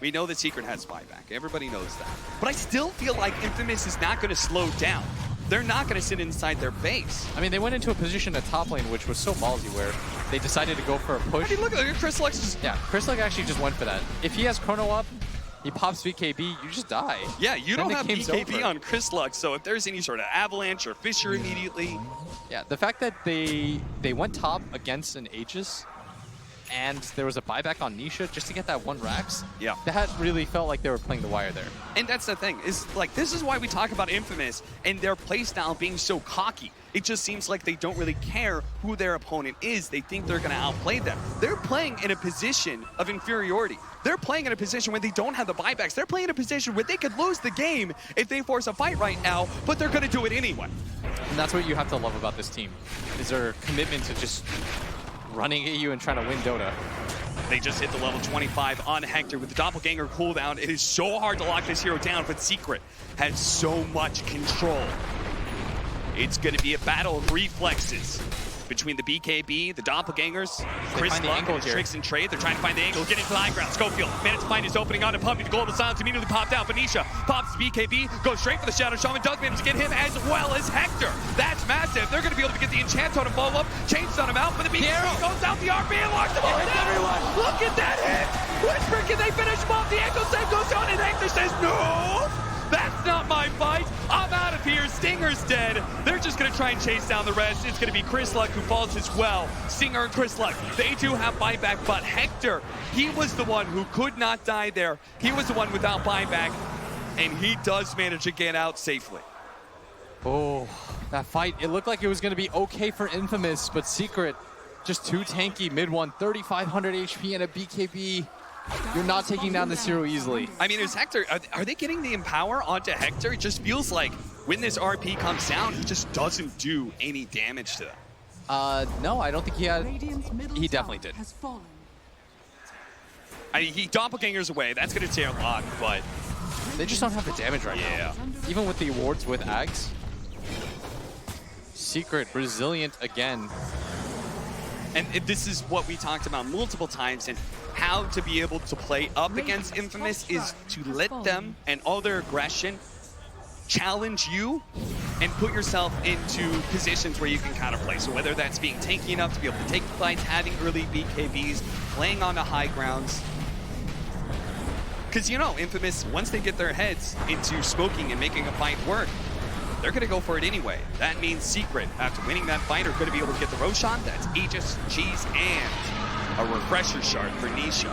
We know that Secret has buyback. Everybody knows that. But I still feel like Infamous is not going to slow down. They're not going to sit inside their base. I mean, they went into a position at top lane, which was so ballsy, where they decided to go for a push. I mean, look at Chris Luck. Yeah, Chris Luck actually just went for that. If he has Chrono up, he pops BKB, you just die. Yeah, you don't have BKB over. on Chris Luck, so if there's any sort of avalanche or fissure immediately. Yeah, the fact that they went top against an Aegis, and there was a buyback on Nisha just to get that one Rax. Yeah. That really felt like they were playing the wire there. And that's the thing, is like, this is why we talk about Infamous and their playstyle being so cocky. It just seems like they don't really care who their opponent is. They think they're gonna outplay them. They're playing in a position of inferiority. They're playing in a position where they don't have the buybacks. They're playing in a position where they could lose the game if they force a fight right now, but they're gonna do it anyway. And that's what you have to love about this team, is their commitment to just running at you and trying to win Dota. They just hit the level 25 on Hector with the Doppelganger cooldown. It is so hard to lock this hero down, but Secret has so much control. It's going to be a battle of reflexes between the BKB, the Doppelgangers, Chris Luck, Tricks and Trade. They're trying to find the angle, get into the high ground. Schofield managed to find his opening onto Puppey. The global silence immediately popped out. Venetia pops the BKB, goes straight for the Shadow Shaman, does manage to get him as well as Hector. That's massive. They're going to be able to get the enchant totem follow up, chains on him out, but the BKB goes out, the RB and locks them all in. Everyone, look at that hit! Whisper, can they finish him off? The echo save goes down, and Hector says, no! That's not my fight. I'm out of here. Stinger's dead. They're just going to try and chase down the rest. It's going to be Chris Luck who falls as well. Stinger and Chris Luck, they do have buyback, but Hector, he was the one who could not die there. He was the one without buyback, and he does manage to get out safely. Oh, that fight, it looked like it was going to be okay for Infamous, but Secret, just too tanky. Mid one, 3,500 HP and a BKB. You're not taking down this hero easily. I mean, is Hector, are they getting the Empower onto Hector? It just feels like when this RP comes down, he just doesn't do any damage to them. No, I don't think he had. He definitely did. He doppelgangers away. That's going to tear a lot, but they just don't have the damage right now. Even with the awards with Ags. Secret, resilient again. And this is what we talked about multiple times, and how to be able to play up against Infamous is to let them and all their aggression challenge you and put yourself into positions where you can counterplay. So whether that's being tanky enough to be able to take the fights, having early BKBs, playing on the high grounds. Because, you know, Infamous, once they get their heads into smoking and making a fight work, they're going to go for it anyway. That means Secret, after winning that fight, are going to be able to get the Roshan. That's Aegis, Cheese, and a refresher shard for Nisha.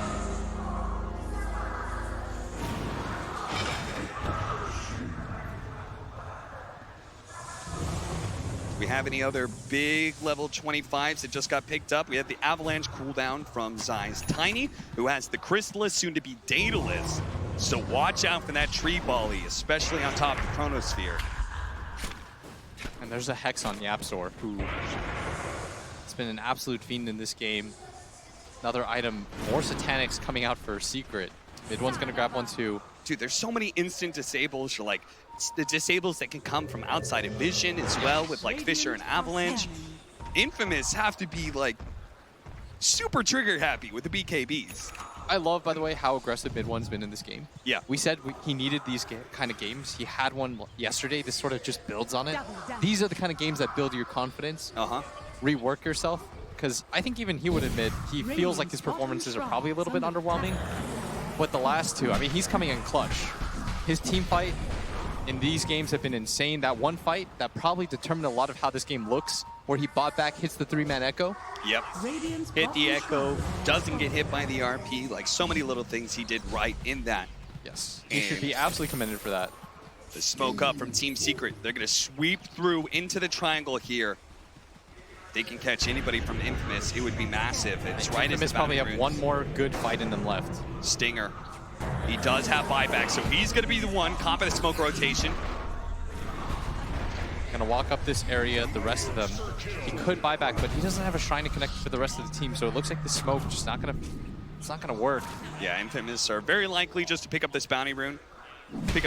Do we have any other big level 25s that just got picked up? We had the Avalanche cooldown from Zai's Tiny, who has the Chrysalis, soon to be Daedalus. So watch out for that tree volley, especially on top of the Chronosphere. And there's a Hex on the App Store who has been an absolute fiend in this game. Another item, more Satanics coming out for Secret. Mid one's gonna grab one too. Dude, there's so many instant disables, or like the disables that can come from outside of vision as well with like Fissure and Avalanche. Infamous have to be like super trigger happy with the BKBs. I love, by the way, how aggressive mid one's been in this game. Yeah. We said he needed these kind of games. He had one yesterday. This sort of just builds on it. These are the kind of games that build your confidence. Rework yourself. Because I think even he would admit he feels like his performances are probably a little bit underwhelming. But the last two, I mean, he's coming in clutch. His team fight in these games have been insane. That one fight that probably determined a lot of how this game looks, where he bought back, hits the 3-man Echo. Yep. Hit the Echo, doesn't get hit by the RP. Like so many little things he did right in that. Yes. He should be absolutely commended for that. The smoke up from Team Secret. They're going to sweep through into the triangle here. They can catch anybody from Infamous, it would be massive. It's right as Infamous probably have one more good fight in them left. Stinger. He does have buyback, so he's going to be the one caught in the smoke rotation. Gonna walk up this area, the rest of them. He could buy back, but he doesn't have a shrine to connect with the rest of the team, so it looks like the smoke just not gonna, it's not gonna work. Yeah, Infamous are very likely just to pick up this bounty rune. Okay,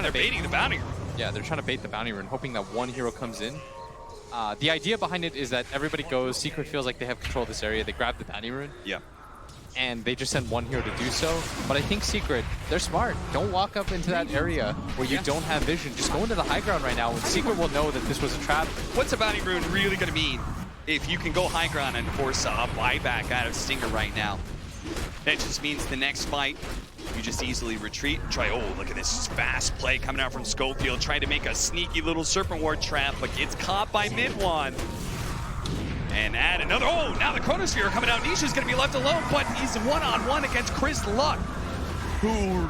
they're baiting the bounty rune. Yeah, they're trying to bait the bounty rune, hoping that one hero comes in. The idea behind it is that everybody goes, Secret feels like they have control of this area, they grab the bounty rune. Yeah. And they just send one hero to do so. But I think Secret, they're smart. Don't walk up into that area where you don't have vision. Just go into the high ground right now, and Secret will know that this was a trap. What's a bounty rune really going to mean if you can go high ground and force a buyback out of Stinger right now? That just means the next fight, you just easily retreat and try. Oh, look at this fast play coming out from Schofield, trying to make a sneaky little Serpent Ward trap, but gets caught by mid one. And add another, oh, now the Chronosphere coming out. Nisha's gonna be left alone, but he's one-on-one against Chris Luck, who,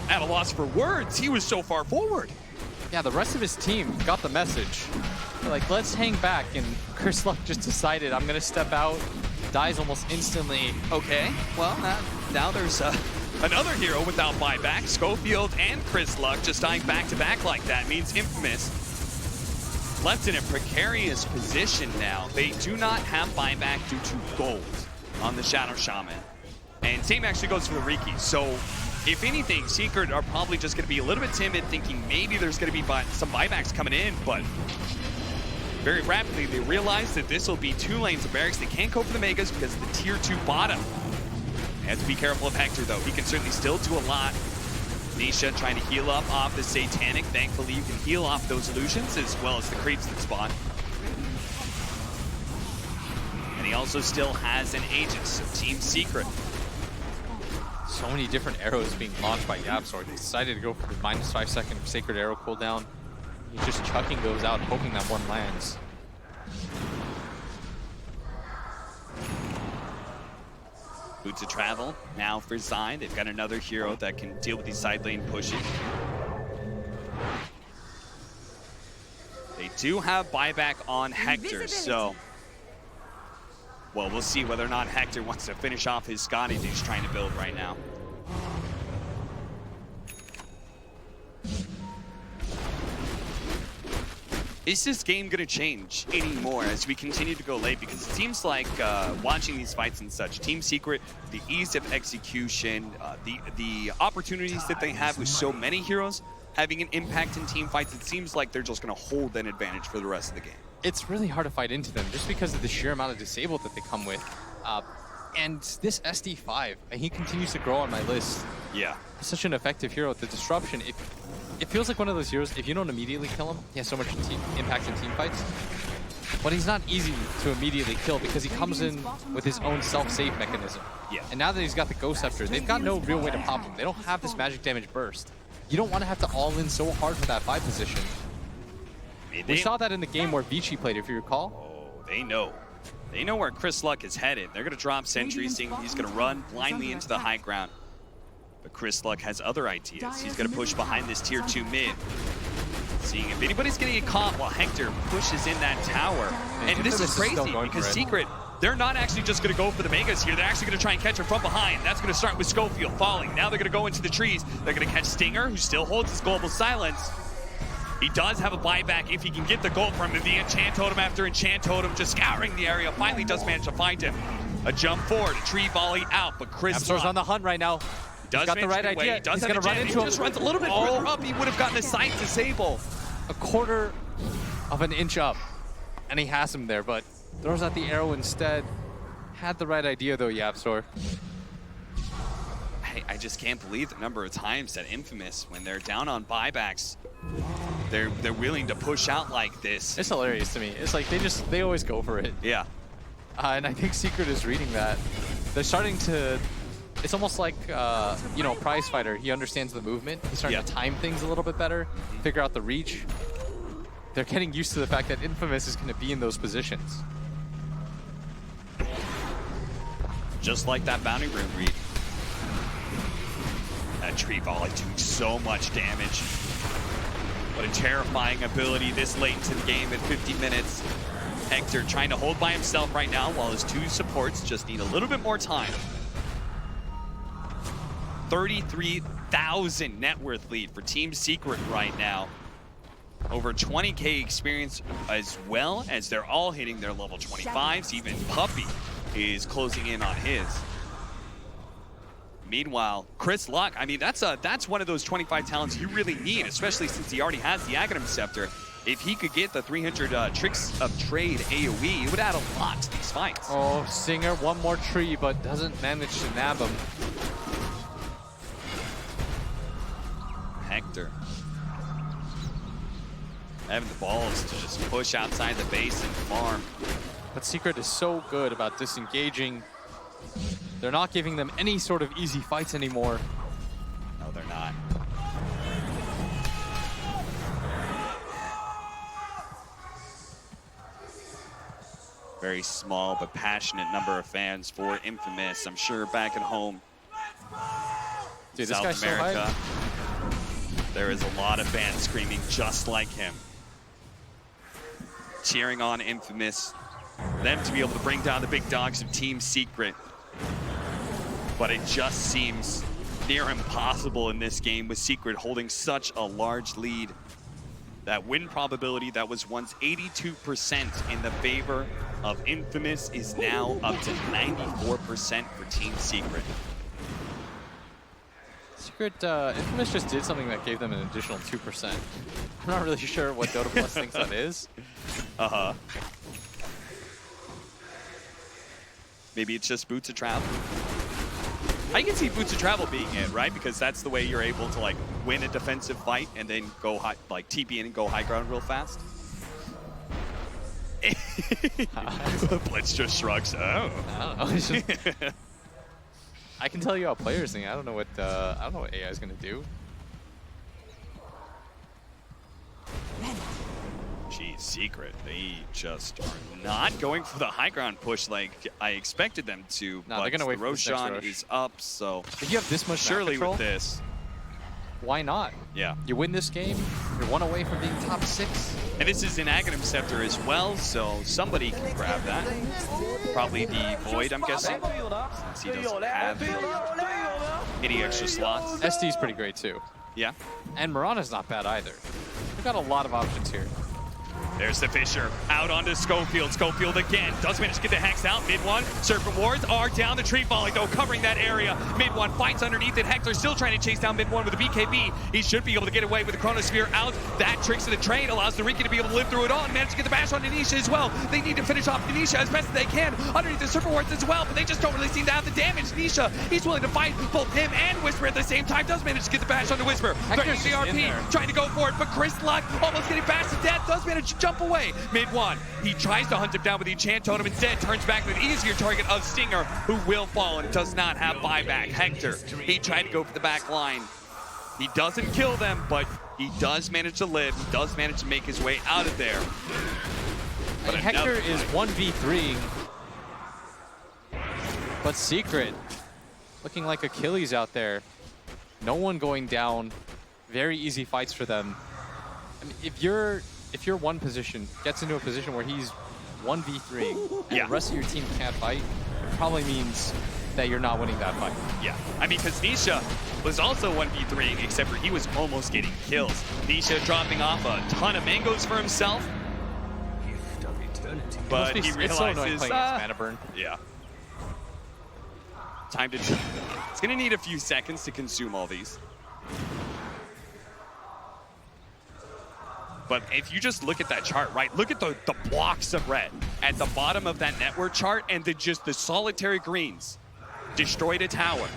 at a loss for words, he was so far forward. Yeah, the rest of his team got the message. They're like, let's hang back, and Chris Luck just decided, I'm gonna step out, dies almost instantly. Okay, well, now there's another hero without buyback. Schofield and Chris Luck just dying back-to-back like that means Infamous left in a precarious position now. They do not have buyback due to gold on the Shadow Shaman. And same actually goes for the Riki. So if anything, Secret are probably just gonna be a little bit timid, thinking maybe there's gonna be some buybacks coming in, but very rapidly they realize that this will be 2 lanes of barracks. They can't go for the Megas because of the tier 2 bottom. They have to be careful of Hector though. He can certainly still do a lot. Nisha trying to heal up off the Satanic. Thankfully, you can heal off those illusions as well as the creeps that spawn. And he also still has an Aegis, so Team Secret. So many different arrows being launched by YapzOr. They decided to go for the -5 second Sacred Arrow cooldown. He's just chucking those out, hoping that one lands. Boots of Travel now for Zai. They've got another hero that can deal with these side lane pushes. They do have buyback on Hector, so well, we'll see whether or not Hector wants to finish off his Scotty that he's trying to build right now. Is this game going to change anymore as we continue to go late? Because it seems like watching these fights and such, Team Secret, the ease of execution, the opportunities that they have with so many heroes having an impact in team fights, it seems like they're just going to hold an advantage for the rest of the game. It's really hard to fight into them just because of the sheer amount of disabled that they come with. And this SD5, and he continues to grow on my list. Yeah. Such an effective hero. The disruption, it feels like one of those heroes, if you don't immediately kill him, he has so much impact in team fights. But he's not easy to immediately kill because he comes in with his own self-save mechanism. Yeah. And now that he's got the Ghost Scepter, they've got no real way to pop him. They don't have this magic damage burst. You don't want to have to all-in so hard for that 5 position. We saw that in the game where Vici played, if you recall. Oh, they know. They know where Chris Luck is headed. They're going to drop sentries, seeing he's going to run blindly into the high ground. But Chris Luck has other ideas. He's going to push behind this tier 2 mid. Seeing if anybody's going to get caught while Hector pushes in that tower. And this is crazy because Secret they're not actually just going to go for the Megas here. They're actually going to try and catch him from behind. That's going to start with Schofield falling. Now they're going to go into the trees. They're going to catch Stinger, who still holds his global silence. He does have a buyback if he can get the gold from him. The Enchant Totem after Enchant Totem, just scouring the area. Finally does manage to find him. A jump forward, a tree volley out, but Chris Absol's on the hunt right now. He's got the right idea. He does He's going to run into him. Just runs a little bit further up. He would have gotten a sight disable. A quarter of an inch up, and he has him there, but throws out the arrow instead. Had the right idea though, Yapstor. I just can't believe the number of times that Infamous, when they're down on buybacks, they're willing to push out like this. It's hilarious to me. It's like they always go for it. Yeah. And I think Secret is reading that. They're starting to, it's almost like, you know, prize fighter. He understands the movement. He's starting to time things a little bit better, figure out the reach. They're getting used to the fact that Infamous is going to be in those positions. Just like that bounty room read. That tree volley doing so much damage. What a terrifying ability this late into the game at 50 minutes. Hector trying to hold by himself right now while his two supports just need a little bit more time. 33,000 net worth lead for Team Secret right now. Over 20K experience as well, as they're all hitting their level 25s. Even Puppy is closing in on his. Meanwhile, Chris Luck, I mean, that's one of those 25 talents you really need, especially since he already has the Aghanim Scepter. If he could get the 300 Tricks of Trade AoE, it would add a lot to these fights. Oh, Singer, one more tree, but doesn't manage to nab him. Hector having the balls to just push outside the base and farm. But Secret is so good about disengaging. They're not giving them any sort of easy fights anymore. No, they're not. Very small but passionate number of fans for Infamous. I'm sure back at home, dude, South this guy's America, so hype. there is a lot of fans screaming just like him. Cheering on Infamous. Them to be able to bring down the big dogs of Team Secret. But it just seems near impossible in this game with Secret holding such a large lead. That win probability that was once 82% in the favor of Infamous is now up to 94% for Team Secret. Secret, Infamous just did something that gave them an additional 2%. I'm not really sure what Dota Plus thinks that is. Uh-huh. Maybe it's just Boots of Travel. I can see Boots of Travel being it, right? Because that's the way you're able to like win a defensive fight and then go high, like TP in and go high ground real fast. Blitz just shrugs. Oh. I don't know. It's just, I can tell you how players think. I don't know what AI is gonna do. Geez, Secret. They just are not going for the high ground push like I expected them to. No, but they're gonna wait the for this next Roshan rush. is up, so If you have this much surely control, with this. why not? Yeah. You win this game, you're one away from being top 6. And this is an Aghanim Scepter as well, so somebody can grab that. Probably the Void, I'm guessing, since he doesn't have any extra slots. SD's pretty great too. Yeah. And Mirana's not bad either. We've got a lot of options here. There's the Fisher, out onto Schofield. Schofield again, does manage to get the Hex out. Mid one, Serpent Wards are down the tree volley though, covering that area. Mid one fights underneath it. Hector still trying to chase down mid one with a BKB. He should be able to get away with the Chronosphere out. That tricks of the trade allows the Riki to be able to live through it all and manage to get the bash on Anisha as well. They need to finish off Anisha as best as they can underneath the Serpent Wards as well, but they just don't really seem to have the damage. Anisha, he's willing to fight both him and Whisper at the same time. Does manage to get the bash onto Whisper. Threatening the RP, trying to go for it, but Chris Luck almost getting bashed to death. Does manage to jump away. Mid one, he tries to hunt him down with the Enchant Totem, instead turns back to the easier target of Stinger, who will fall and does not have buyback. Hector, he tried to go for the back line. He doesn't kill them, but he does manage to live. He does manage to make his way out of there. But Hector is 1v3, but Secret looking like Achilles out there. No one going down. Very easy fights for them. I mean, if your one position gets into a position where he's 1v3 and Yeah. the rest of your team can't fight, it probably means that you're not winning that fight. Yeah, I mean, because Nisha was also 1v3, except for he was almost getting kills. Nisha dropping off a ton of mangoes for himself, but he It's so annoying realizes, playing against Mana Burn. yeah. Time to, it's gonna need a few seconds to consume all these. But if you just look at that chart, right, look at the blocks of red at the bottom of that network chart and just the solitary greens. Destroyed a tower,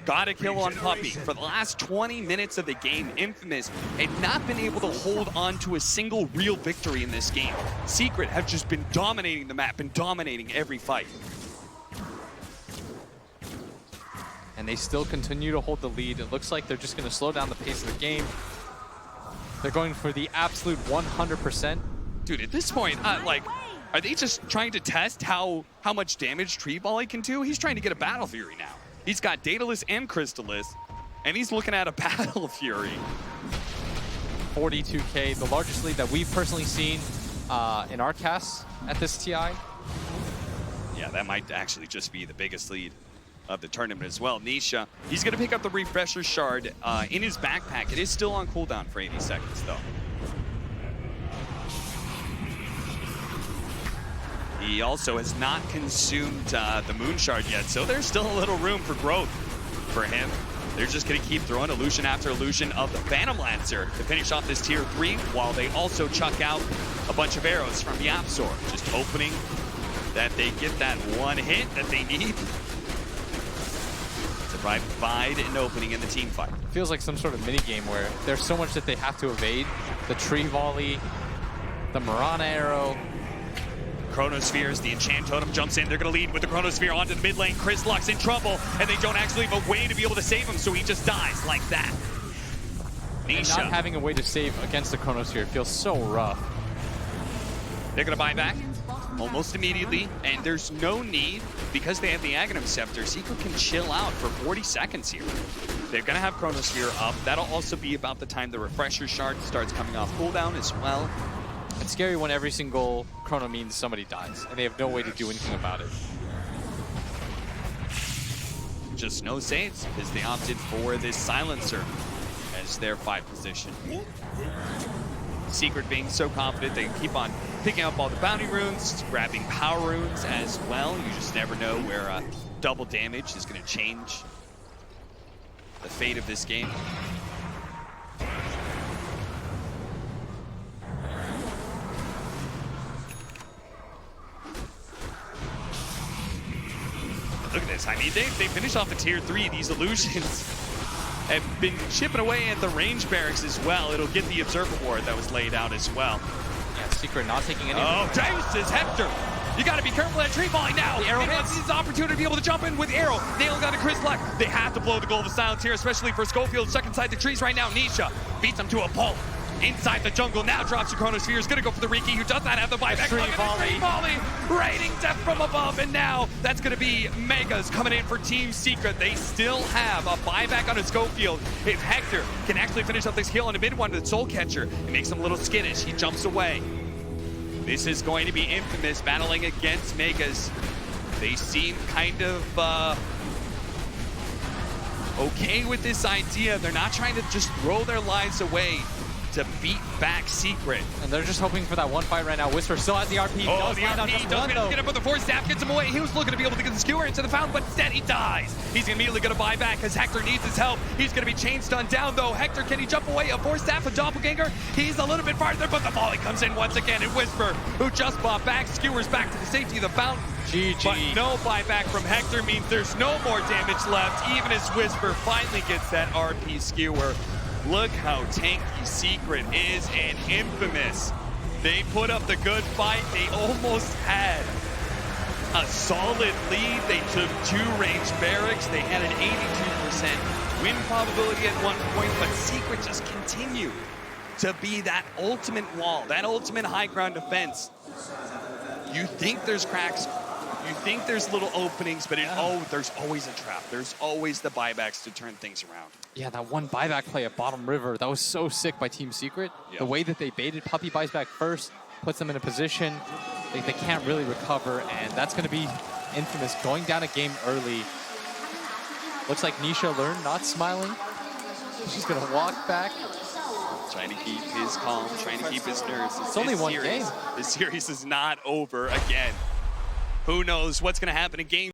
got a kill on Puppey. For the last 20 minutes of the game, Infamous had not been able to hold on to a single real victory in this game. Secret have just been dominating the map and dominating every fight. And they still continue to hold the lead. It looks like they're just going to slow down the pace of the game. They're going for the absolute 100%. Dude, at this point, like, are they just trying to test how much damage Tree Volley can do? He's trying to get a Battle Fury now. He's got Daedalus and Crystallis, and he's looking at a Battle Fury. 42K, the largest lead that we've personally seen in our casts at this TI. Yeah, that might actually just be the biggest lead of the tournament as well. Nisha, he's going to pick up the Refresher Shard in his backpack. It is still on cooldown for 80 seconds, though. He also has not consumed the Moon Shard yet, so there's still a little room for growth for him. They're just going to keep throwing illusion after illusion of the Phantom Lancer to finish off this tier 3, while they also chuck out a bunch of arrows from the App Store, just hoping that they get that one hit that they need to provide an opening in the team fight. Feels like some sort of mini game where there's so much that they have to evade. The Tree Volley, the Mirana arrow. Chronospheres, the Enchant Totem jumps in. They're going to lead with the Chronosphere onto the mid lane. Chris Luck's in trouble, and they don't actually have a way to be able to save him, so he just dies like that. And Nisha. not having a way to save against the Chronosphere feels so rough. They're going to buy back almost immediately, and there's no need, because they have the Aghanim Scepter, Secret can chill out for 40 seconds here. They're going to have Chronosphere up. That'll also be about the time the Refresher Shard starts coming off cooldown as well. It's scary when every single Chrono means somebody dies, and they have no way to do anything about it. Just no saves, because they opted for this Silencer as their 5 position. Secret being so confident, they keep on picking up all the bounty runes, grabbing power runes as well. You just never know where double damage is going to change the fate of this game. Look at this. I mean, they finished off the tier 3. These illusions have been chipping away at the range barracks as well. It'll get the Observer Ward that was laid out as well. Yeah, Secret not taking any. Oh, Jesus, Hector! You got to be careful at Tree Volley now. The arrow hits. His opportunity to be able to jump in with arrow. Nail got to Chris Luck. They have to blow the goal of the silence here, especially for Schofield stuck inside the trees right now. Nisha beats him to a pulp. Inside the jungle, now drops the Chronosphere. Is going to go for the Riki, who does not have the buyback. Tree Volley. Raining death from above, and now that's going to be Megas coming in for Team Secret. They still have a buyback on his Schofield. If Hector can actually finish up this kill on the mid one with Soul Catcher, it makes him a little skittish. He jumps away. This is going to be Infamous battling against Megas. They seem kind of okay with this idea. They're not trying to just throw their lives away to beat back Secret. And they're just hoping for that one fight right now. Whisper still has the RP. Oh, the RP does get up with the force staff, gets him away. He was looking to be able to get the skewer into the fountain, but instead he dies. He's immediately going to buy back because Hector needs his help. He's going to be chain stunned down, though. Hector, can he jump away? A force staff, a doppelganger. He's a little bit farther, but the volley comes in once again. And Whisper, who just bought back, skewers back to the safety of the fountain. GG. But no buyback from Hector means there's no more damage left, even as Whisper finally gets that RP skewer. Look how tanky Secret is, and Infamous. They put up the good fight. They almost had a solid lead. They took 2 range barracks. They had an 82% win probability at one point, but Secret just continued to be that ultimate wall, that ultimate high ground defense. You think there's cracks, you think there's little openings, but there's always a trap. There's always the buybacks to turn things around. Yeah, that one buyback play at Bottom River, that was so sick by Team Secret. Yep. The way that they baited, Puppey buys back first, puts them in a position. They can't really recover, and that's going to be infamous. Going down a game early. Looks like Nisha learned not smiling. She's going to walk back. Trying to keep his calm, trying to keep his nerves. It's only one game. The series is not over again. Who knows what's going to happen in game